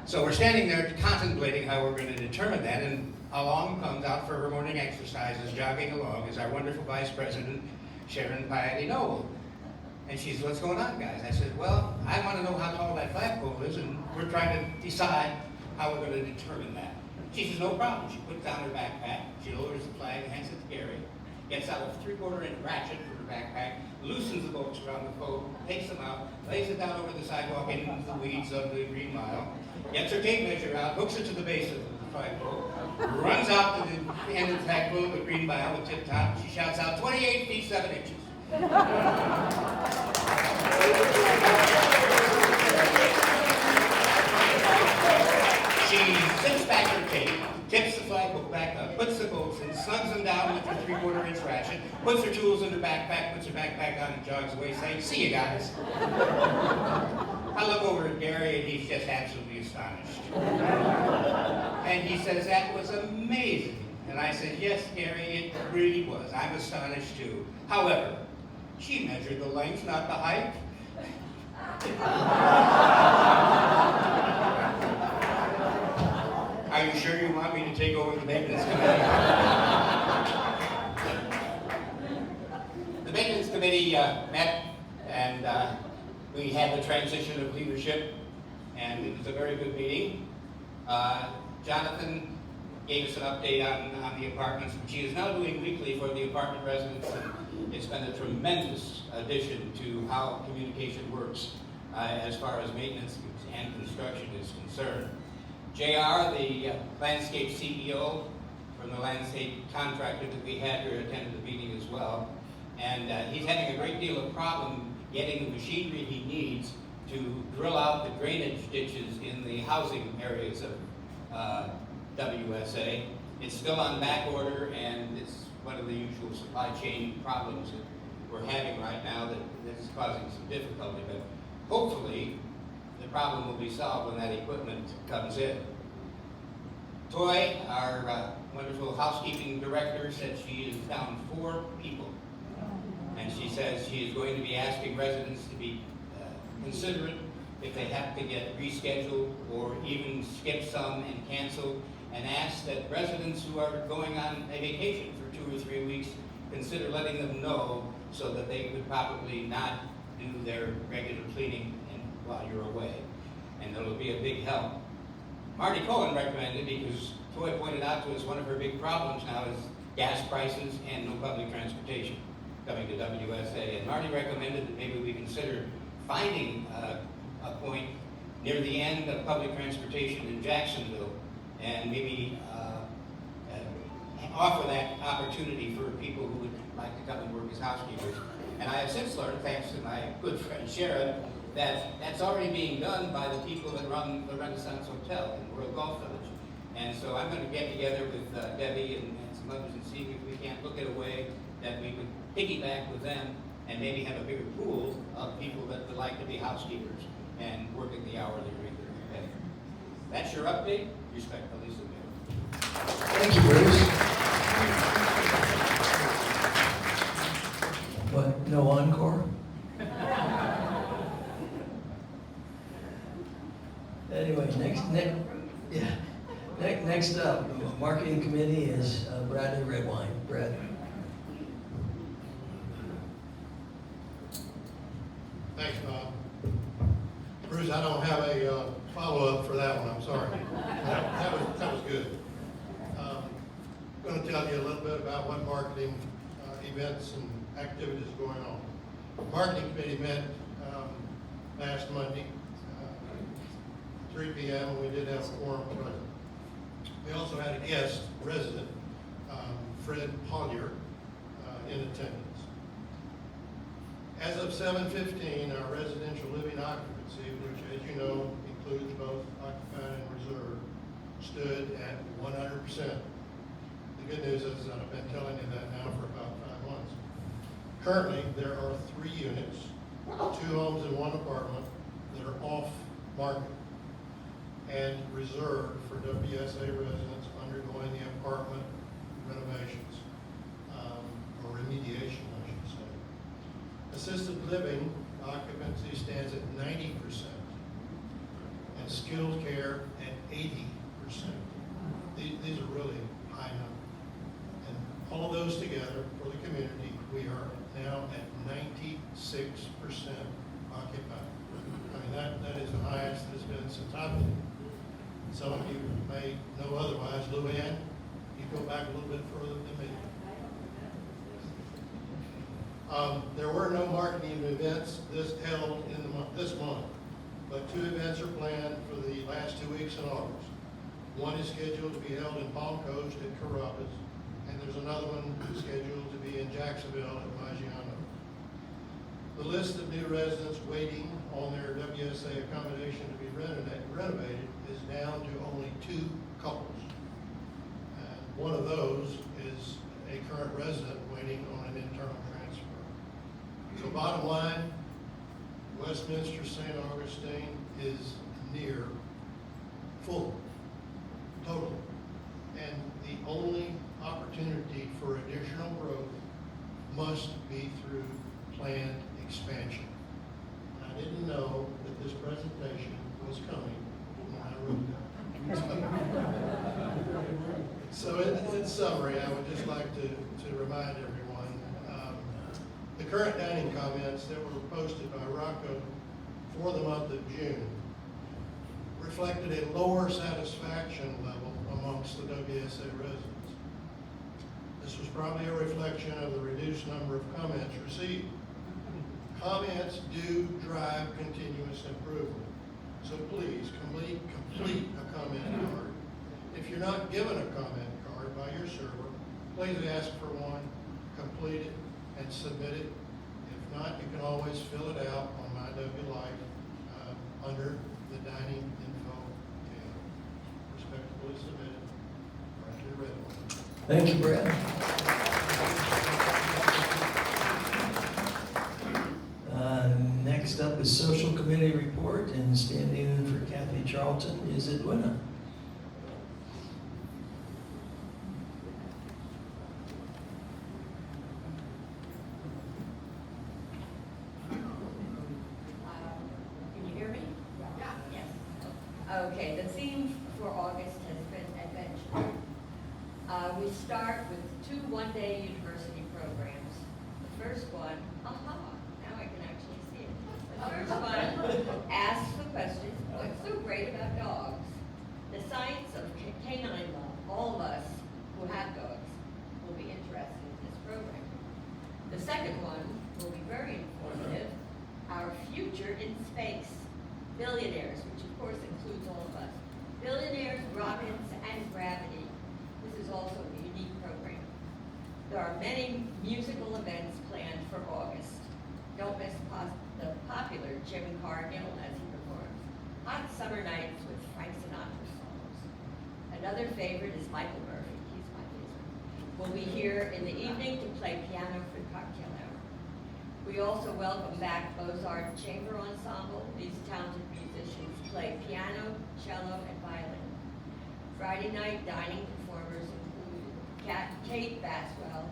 So we're standing there contemplating how we're going to determine that, and along comes out for her morning exercises, jogging along, is our wonderful Vice President, Sharon Piety Noble. And she says, "What's going on, guys?" I said, "Well, I want to know how tall that flagpole is, and we're trying to decide how we're going to determine that." She says, "No problem." She puts down her backpack, she lowers the flag, hands it to Gary, gets out a 3/4 inch ratchet from her backpack, loosens the bolts around the pole, takes them out, lays it down over the sidewalk into the weeds of the Green Mile, gets her tape measure out, hooks it to the base of the flagpole, runs out to the end of the flagpole of the Green Mile, the tip top, she shouts out, 28 feet 7 inches. She zips back her tape, tips the flagpole back up, puts the bolts in, slugs them down with her 3/4 inch ratchet, puts her tools in her backpack, puts her backpack on and jogs away saying, "See you guys." I look over at Gary and he's just absolutely astonished. And he says, "That was amazing." And I said, "Yes, Gary, it really was. I'm astonished too. However, she measured the length, not the height." Are you sure you want me to take over the maintenance committee? The met and we had the transition of leadership, and it was a very good meeting. Jonathan gave us an update on the apartments, which he is now doing weekly for the apartment residents. And it's been a tremendous addition to how communication works as far as maintenance and construction is concerned. JR, the landscape CEO from the landscape contractor that we had here, attended the meeting as well. And he's having a great deal of problem getting the machinery he needs to drill out the drainage ditches in the housing areas of WSA. It's still on back order, and it's one of the usual supply chain problems that we're having right now that is causing some difficulty. But hopefully, the problem will be solved when that equipment comes in. Toy, our wonderful housekeeping director, said she is down 4 people. And she says she is going to be asking residents to be considerate if they have to get rescheduled or even skip some and cancel, and ask that residents who are going on a vacation for 2 or 3 weeks consider letting them know so that they could probably not do their regular cleaning while you're away. And it'll be a big help. Marty Cohen recommended, because Toy pointed out to us one of her big problems now is gas prices and no public transportation coming to WSA. And Marty recommended that maybe we consider finding a point near the end of public transportation in Jacksonville and maybe offer that opportunity for people who would like to come and work as housekeepers. And I have since learned, thanks to my good friend Sharon, that that's already being done by the people that run the Renaissance Hotel in World Golf Village. And so I'm going to get together with Debbie and some others and see if we can't look at a way that we could piggyback with them and maybe have a bigger pool of people that would like to be housekeepers and working the hourly rate that we pay. That's your update. Respectfully submitted. Thank you, Bruce. What, no encore? Anyway, next up, marketing committee is Bradley Redwine. Brad. Thanks, Bob. Bruce, I don't have a follow-up for that one, I'm sorry. That was good. I'm going to tell you a little bit about what marketing events and activities are going on. The marketing committee met last Monday, 3 p.m., and we did have a quorum present. We also had a guest resident, Fred Collier, in attendance. As of 7:15, our residential living occupancy, which, as you know, includes both occupied and reserved, stood at 100%. The good news is that I've been telling you that now for about 5 months. Currently, there are 3 units, 2 homes and 1 apartment that are off market and reserved for WSA residents undergoing the apartment renovations, or remediation, I should say. Assisted living occupancy stands at 90%, and skilled care at 80%. These are really high numbers. And all of those together for the community, we are now at 96% occupied. I mean, that is the highest it has been since I've been. Some of you may know otherwise. Luann, you go back a little bit further than me. There were no marketing events held in this month, but 2 events are planned for the last 2 weeks in August. One is scheduled to be held in Palm Coast at Carrabba's, and there's another one scheduled to be in Jacksonville at Maggiano. The list of new residents waiting on their WSA accommodation to be renovated is down to only 2 couples. And one of those is a current resident waiting on an internal transfer. So bottom line, Westminster St. Augustine is near full, totally. And the only opportunity for additional growth must be through planned expansion. I didn't know that this presentation was coming when I wrote that. So in summary, I would just like to remind everyone, the current dining comments that were posted by Rocco for the month of June reflected a lower satisfaction level amongst the WSA residents. This was probably a reflection of the reduced number of comments received. Comments do drive continuous improvement. So please, complete a comment card. If you're not given a comment card by your server, please ask for one, complete it, and submit it. If not, you can always fill it out on MyWLife under the dining info tab. Respectfully submitted. Roger Redmond. Thank you, Brad. Next up is Social Committee Report, and standing in for Kathy Charlton is Edwina. Can you hear me? Yeah. Yes. Okay, the theme for August has been adventure. We start with 2 one-day university programs. The first one, now I can actually see it. The first one asks the question, what's so great about dogs? The science of canine love, all of us who have dogs will be interested in this program. The second one will be very informative, our future in space. Billionaires, which of course includes all of us. Billionaires, rockets, and gravity. This is also a unique program. There are many musical events planned for August. Don't miss the popular Jim Cargill as he performs Hot Summer Nights with Frank Sinatra songs. Another favorite is Michael Murphy. He's my favorite. We'll be here in the evening to play piano for cocktail hour. We also welcome back Mozart Chamber Ensemble. These talented musicians play piano, cello, and violin. Friday night dining performers include Kate Baswell,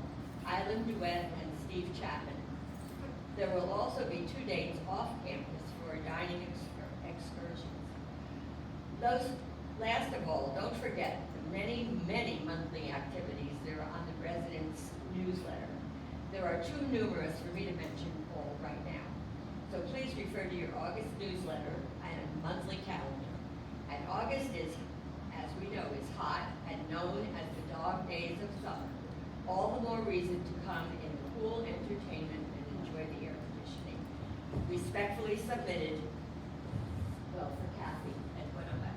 Island Duet, and Steve Chapman. There will also be 2 dates off campus for dining excursions. Last of all, don't forget the many, many monthly activities that are on the residents' newsletter. There are too numerous for me to mention all right now. So please refer to your August newsletter and monthly calendar. And August is, as we know, is hot and known as the dog days of summer. All the more reason to come in cool entertainment and enjoy the air conditioning. Respectfully submitted, well, for Kathy and Winona.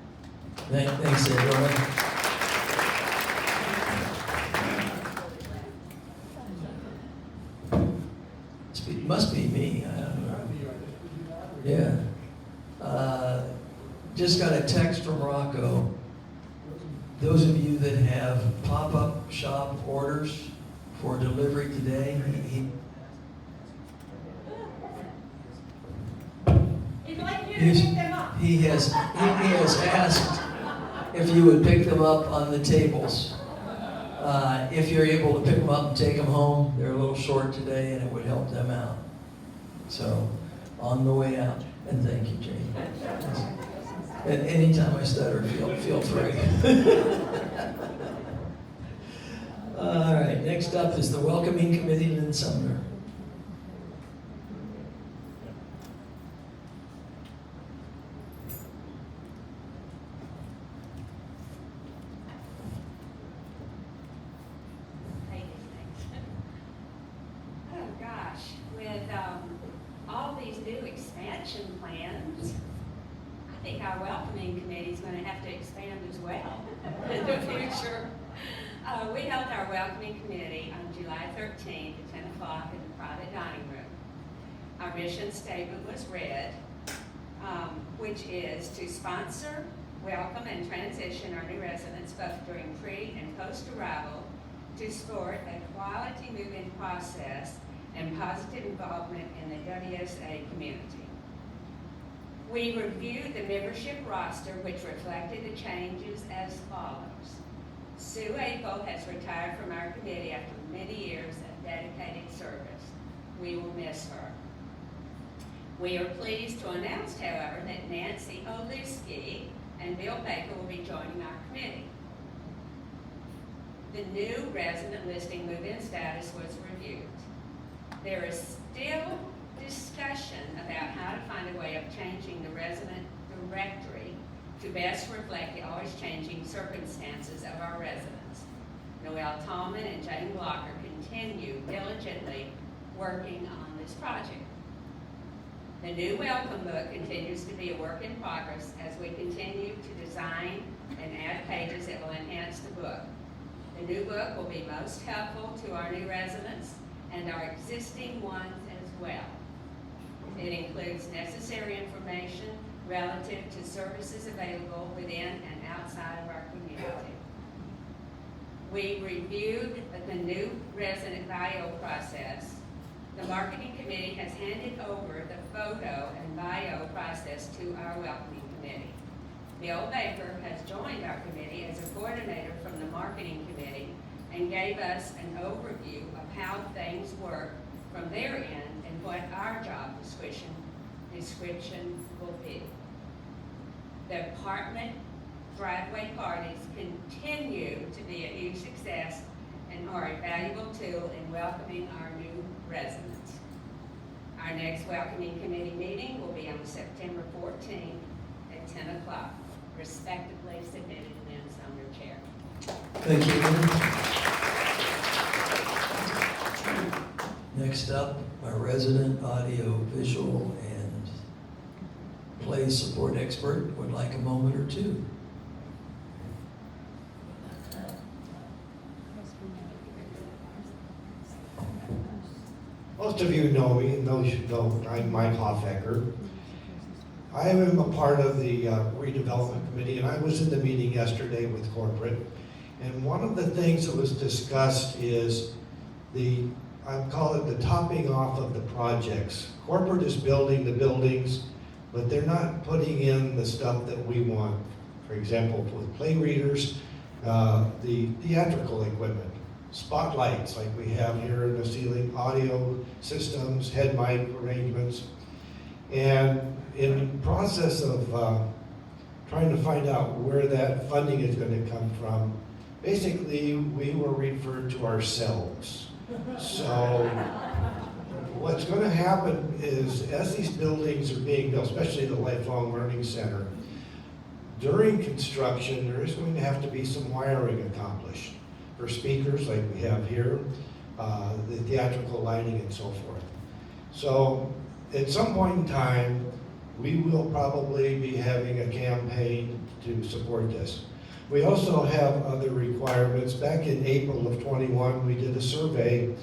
Thanks, Edwina. It must be me. I don't know. Yeah. Just got a text from Rocco. Those of you that have pop-up shop orders for delivery today, He'd like you to pick them up. he has asked if you would pick them up on the tables. If you're able to pick them up and take them home, they're a little short today and it would help them out. So, on the way out. And thank you, Jane. And anytime I stutter, feel free. All right, next up is the Welcoming Committee, Lynn Sumner. Oh gosh, with all these new expansion plans, I think our welcoming committee is going to have to expand as well in the future. We held our welcoming committee on July 13th at 10 o'clock in the private dining room. Our mission statement was read, which is to sponsor, welcome, and transition our new residents both during pre- and post-arrival, to support a quality move-in process and positive involvement in the WSA community. We reviewed the membership roster, which reflected the changes as follows. Sue Apel has retired from our committee after many years of dedicated service. We will miss her. We are pleased to announce, however, that Nancy Oluski and Bill Baker will be joining our committee. The new resident listing move-in status was reviewed. There is still discussion about how to find a way of changing the resident directory to best reflect the always changing circumstances of our residents. Noel Tallman and Jane Blocker continue diligently working on this project. The new welcome book continues to be a work in progress as we continue to design and add pages that will enhance the book. The new book will be most helpful to our new residents and our existing ones as well. It includes necessary information relative to services available within and outside of our community. We reviewed the new resident bio process. The marketing committee has handed over the photo and bio process to our welcoming committee. Bill Baker has joined our committee as a coordinator from the marketing committee and gave us an overview of how things work from their end and what our job description will be. The apartment driveway parties continue to be a huge success and are a valuable tool in welcoming our new residents. Our next welcoming committee meeting will be on September 14th at 10 o'clock, respectively submitted to them on their chair. Thank you. Next up, our resident audio, visual, and play support expert would like a moment or two. Most of you know me, and those who don't, I'm Mike Hoffecker. I am a part of the redevelopment committee, and I was in the meeting yesterday with corporate. And one of the things that was discussed is I call it the topping off of the projects. Corporate is building the buildings, but they're not putting in the stuff that we want. For example, with play readers, the theatrical equipment, spotlights like we have here in the ceiling, audio systems, head mic arrangements. And in the process of trying to find out where that funding is going to come from, basically we were referred to ourselves. So what's going to happen is as these buildings are being built, especially the Lifelong Learning Center, during construction there is going to have to be some wiring accomplished for speakers like we have here, the theatrical lighting and so forth. So at some point in time, we will probably be having a campaign to support this. We also have other requirements. Back in April of 21, we did a survey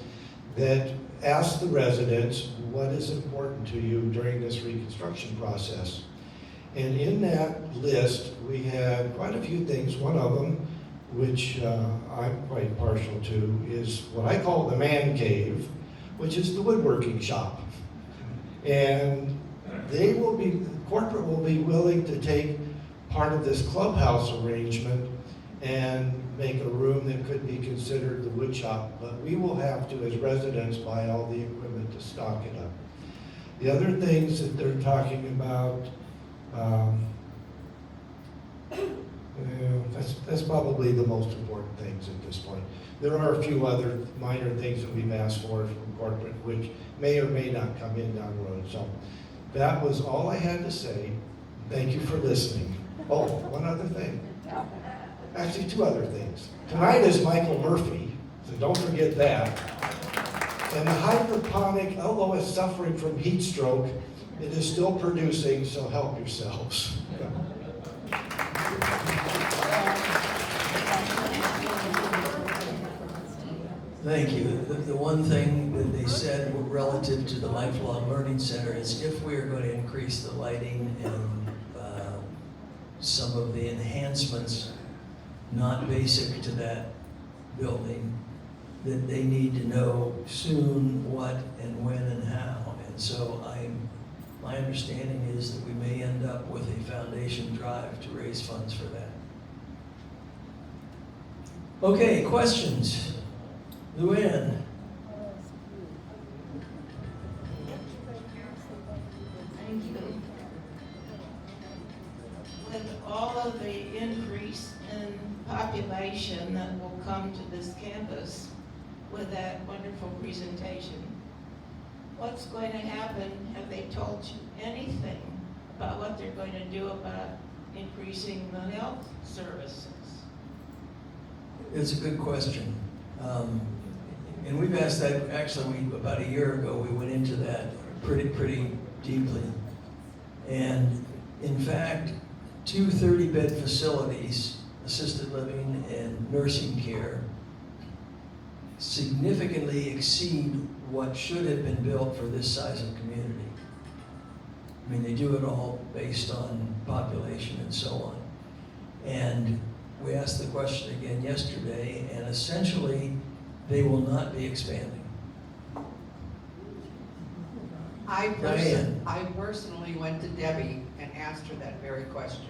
that asked the residents, what is important to you during this reconstruction process? And in that list, we had quite a few things. One of them, which I'm quite partial to, is what I call the man cave, which is the woodworking shop. And corporate will be willing to take part of this clubhouse arrangement and make a room that could be considered the wood shop, but we will have to, as residents, buy all the equipment to stock it up. The other things that they're talking about, that's probably the most important things at this point. There are a few other minor things that we've asked for from corporate, which may or may not come in down the road. So that was all I had to say. Thank you for listening. Oh, one other thing. Actually, two other things. Tonight is Michael Murphy, so don't forget that. And the hydroponic, although it's suffering from heat stroke, it is still producing, so help yourselves. Thank you. The one thing that they said relative to the Lifelong Learning Center is if we are going to increase the lighting and some of the enhancements not basic to that building, that they need to know soon what and when and how. And so my understanding is that we may end up with a foundation drive to raise funds for that. Okay, questions? Luann? Thank you. With all of the increase in population that will come to this campus with that wonderful presentation, what's going to happen? Have they told you anything about what they're going to do about increasing the health services? It's a good question. And we've asked that, actually, about a year ago, we went into that pretty deeply. And in fact, 2 30-bed facilities, assisted living and nursing care, significantly exceed what should have been built for this size of community. I mean, they do it all based on population and so on. And we asked the question again yesterday, and essentially, they will not be expanding. Diane. I personally went to Debbie and asked her that very question.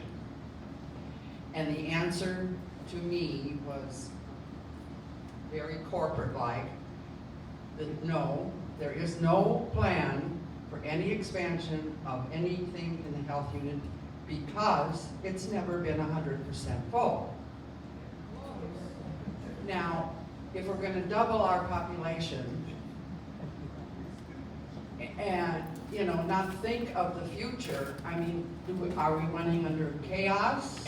And the answer to me was very corporate-like, that no, there is no plan for any expansion of anything in the health unit because it's never been 100% full. Now, if we're gonna double our population and, you know, not think of the future, I mean, are we running under chaos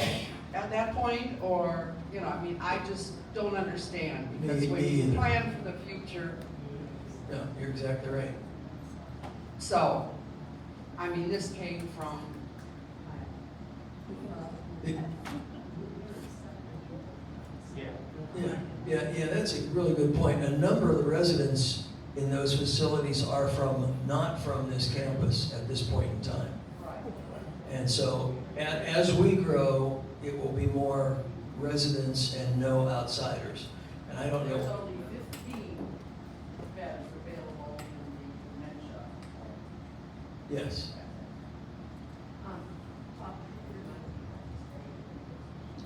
at that point? Or, you know, I mean, I just don't understand, because when you plan for the future. No, you're exactly right. So, I mean, this came from. Yeah, that's a really good point. A number of the residents in those facilities are not from this campus at this point in time. And so, as we grow, it will be more residents and no outsiders. And I don't know. There's only 15 beds available in the dementia. Yes.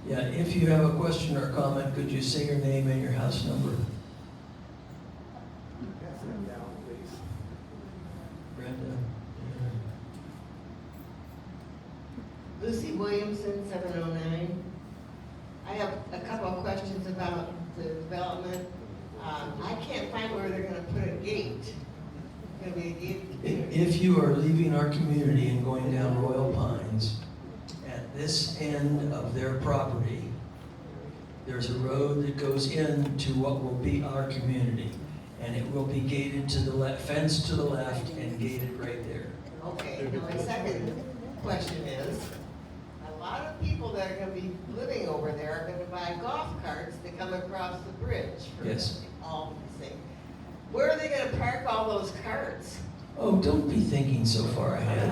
Yeah, if you have a question or comment, could you say your name and your house number? Brenda. Lucy Williamson, 709. I have a couple of questions about the development. I can't find where they're going to put a gate. Going to be a gate? If you are leaving our community and going down Royal Pines, at this end of their property, there's a road that goes into what will be our community. And it will be gated to the left, fenced to the left and gated right there. Okay, now my second question is, a lot of people that are going to be living over there are going to buy golf carts to come across the bridge for Yes. all these things. Where are they going to park all those carts? Oh, don't be thinking so far ahead.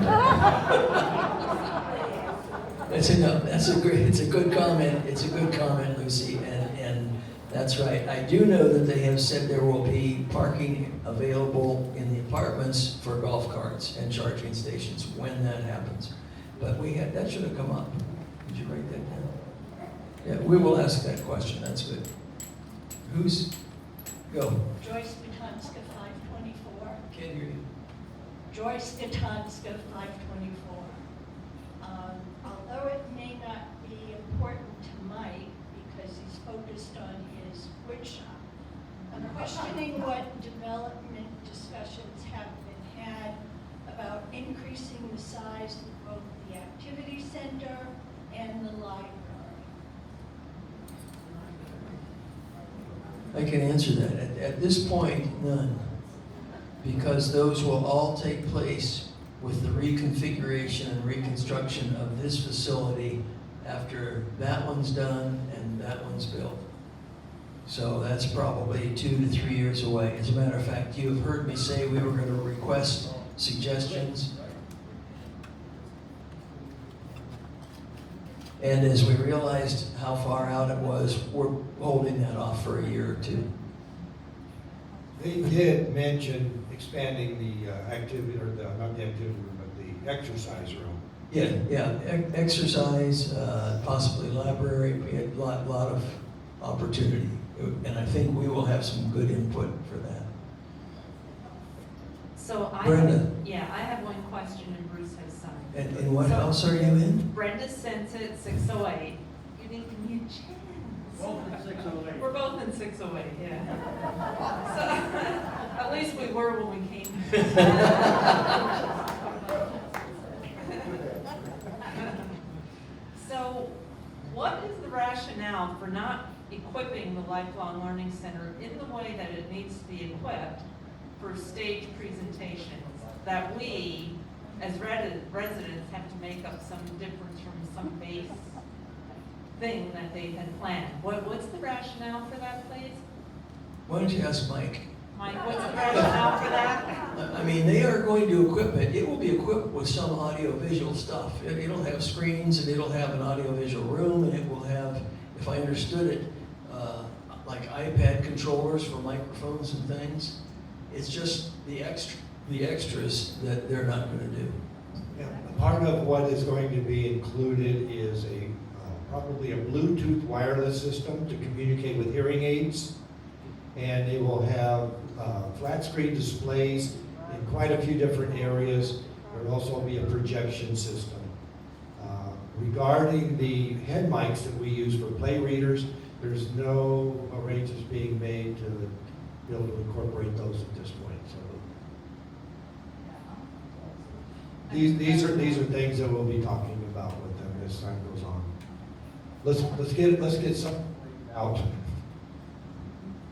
It's a good comment. It's a good comment, Lucy, and that's right. I do know that they have said there will be parking available in the apartments for golf carts and charging stations when that happens. But that should have come up. Did you write that down? Yeah, we will ask that question. That's good. Go. Joyce Gatonska, 524. Can't hear you. Joyce Gatonska, 524. Although it may not be important to Mike because he's focused on his wood shop, I'm questioning what development discussions have been had about increasing the size of both the activity center and the library. I can answer that. At this point, none. Because those will all take place with the reconfiguration and reconstruction of this facility after that one's done and that one's built. So that's probably 2 to 3 years away. As a matter of fact, you have heard me say we were going to request suggestions. And as we realized how far out it was, we're holding that off for a year or two. They did mention expanding the activity, or not the activity room, but the exercise room. Yeah, exercise, possibly library, we had a lot of opportunity. And I think we will have some good input for that. So Brenda. I have one question and Bruce has some. And what house are you in? Brenda Sensit, 608. You need to mute Jen. Both in 608. We're both in 608, yeah. So, at least we were when we came. So, what is the rationale for not equipping the Lifelong Learning Center in the way that it needs to be equipped for stage presentations? That we, as residents, have to make up some difference from some base thing that they had planned. What's the rationale for that, please? Why don't you ask Mike? Mike, what's the rationale for that? I mean, they are going to equip it. It will be equipped with some audio-visual stuff. It'll have screens, and it'll have an audio-visual room, and it will have, if I understood it, like iPad controllers for microphones and things. It's just the extras that they're not going to do. Yeah, part of what is going to be included is probably a Bluetooth wireless system to communicate with hearing aids, and it will have flat screen displays in quite a few different areas. There will also be a projection system. Regarding the head mics that we use for play readers, there's no arrangements being made to be able to incorporate those at this point. So these are things that we'll be talking about with them as time goes on. Let's get something out.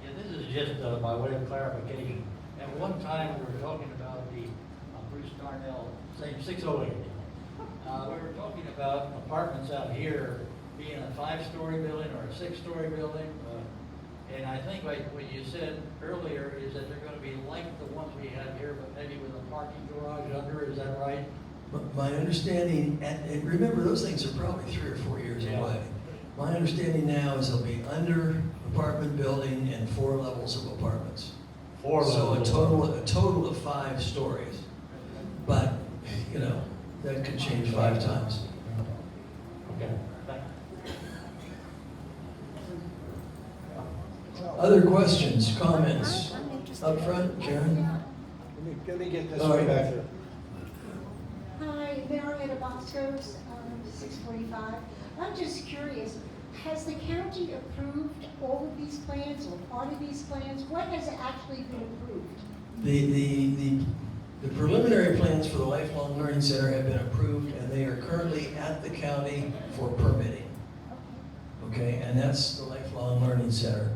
Yeah, this is just by way of clarification. At one time, we were talking about the Bruce Darnell, same 608. We were talking about apartments out here being a 5-story building or a 6-story building. And I think like what you said earlier is that they're going to be like the ones we have here, but maybe with a parking garage under. Is that right? My understanding, and remember, those things are probably 3 or 4 years away. My understanding now is they'll be under apartment building and 4 levels of apartments. So a total of 5 stories. But, you know, that could change 5 times. Okay. Other questions, comments? Up front, Karen? Let me get this All right. back there. Hi, Marietta Boscos, 645. I'm just curious, has the county approved all of these plans or part of these plans? What has actually been approved? The preliminary plans for the Lifelong Learning Center have been approved, and they are currently at the county for permitting. Okay, and that's the Lifelong Learning Center.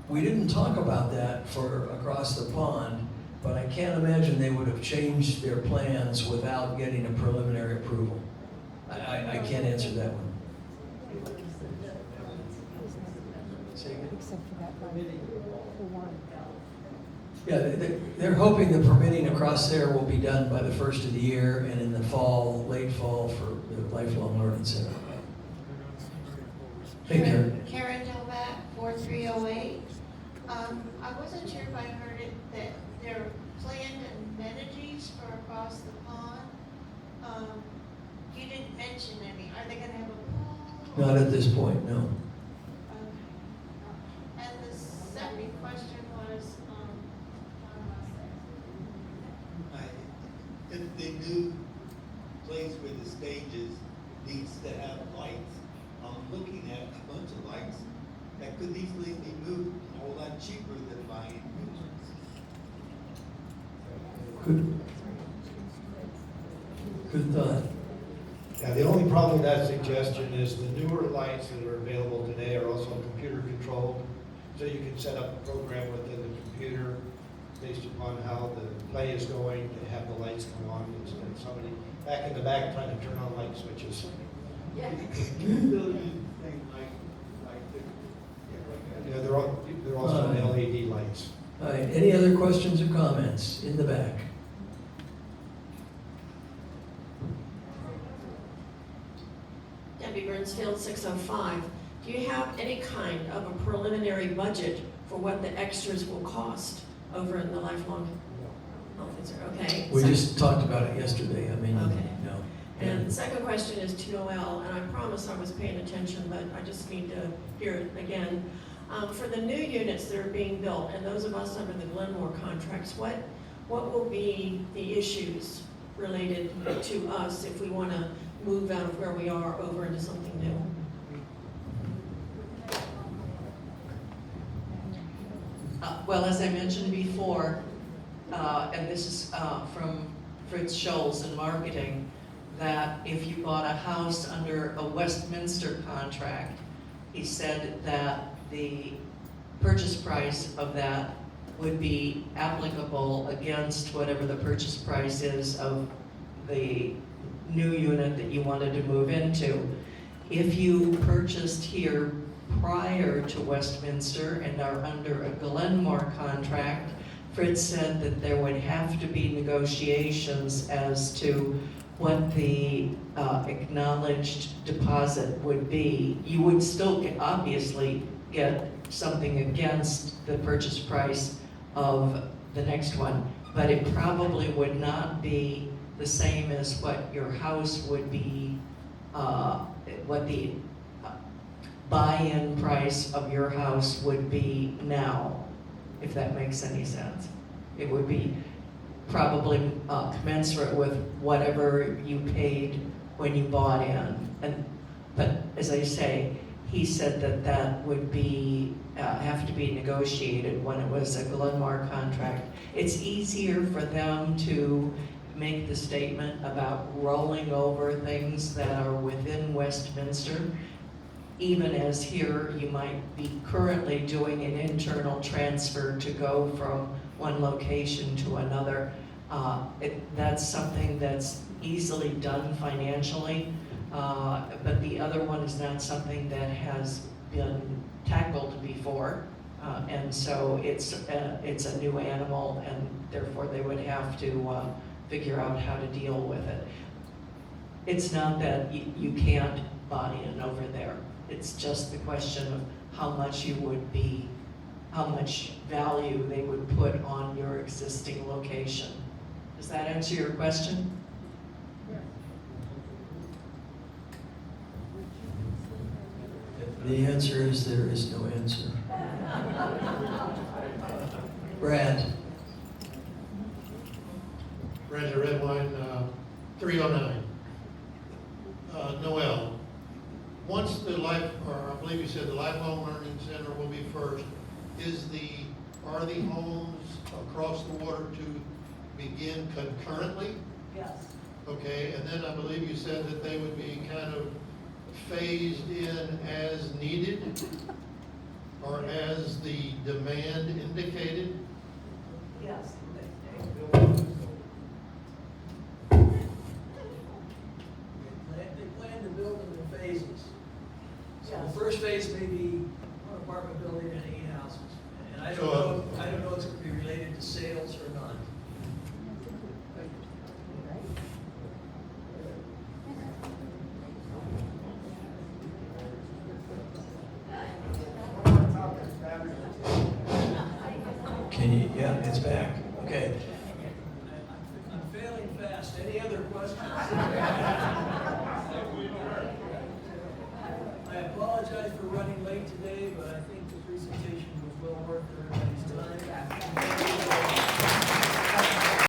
We didn't talk about that for across the pond, but I can't imagine they would have changed their plans without getting a preliminary approval. I can't answer that one. Except for that permitting for one. Yeah, they're hoping the permitting across there will be done by the first of the year, and in the fall, late fall, for the Lifelong Learning Center. Hey, Karen. Karen Delback, 4308. I wasn't sure if I heard it, that there are planned amenities for across the pond. You didn't mention any. Are they gonna have a pool? Not at this point, no. Okay. And the second question was, If the new place where the stage is needs to have lights, I'm looking at a bunch of lights that could easily be moved a whole lot cheaper than buying new ones. Good thought. Yeah, the only problem with that suggestion is the newer lights that are available today are also computer controlled. So you can set up a program within the computer based upon how the play is going to have the lights come on instead of somebody back in the back trying to turn on light switches. Yeah. You still use the same like this. Yeah, they're also LED lights. All right, any other questions or comments in the back? Debbie Burnsfield, 605. Do you have any kind of a preliminary budget for what the extras will cost over in the Lifelong Health Center? Okay. We just talked about it yesterday. I mean, Okay. no. And the second question is to Noel, and I promise I was paying attention, but I just need to hear it again. For the new units that are being built, and those of us under the Glenmore contracts, what will be the issues related to us if we want to move out of where we are over into something new? Well, as I mentioned before, and this is from Fritz Scholes in marketing, that if you bought a house under a Westminster contract, he said that the purchase price of that would be applicable against whatever the purchase price is of the new unit that you wanted to move into. If you purchased here prior to Westminster and are under a Glenmore contract, Fritz said that there would have to be negotiations as to what the acknowledged deposit would be. You would still obviously get something against the purchase price of the next one, but it probably would not be the same as what your house would be, what the buy-in price of your house would be now, if that makes any sense. It would be probably commensurate with whatever you paid when you bought in. But as I say, he said that that would be, have to be negotiated when it was a Glenmore contract. It's easier for them to make the statement about rolling over things that are within Westminster, even as here you might be currently doing an internal transfer to go from one location to another. That's something that's easily done financially, but the other one is not something that has been tackled before, and so it's a new animal, and therefore they would have to figure out how to deal with it. It's not that you can't buy in over there. It's just the question of how much you would be, how much value they would put on your existing location. Does that answer your question? The answer is there is no answer. Brad. Brandon Redwine, 309. Noel, once the I believe you said the Lifelong Learning Center will be first, are the homes across the water to begin concurrently? Yes. Okay, and then I believe you said that they would be kind of phased in as needed, or as the demand indicated? Yes. They plan to build them in phases. So Yes. the first phase may be one apartment building and 8 houses. And I don't know if it's going to be related to sales or not. Yeah, it's back. Okay. I'm failing fast. Any other questions?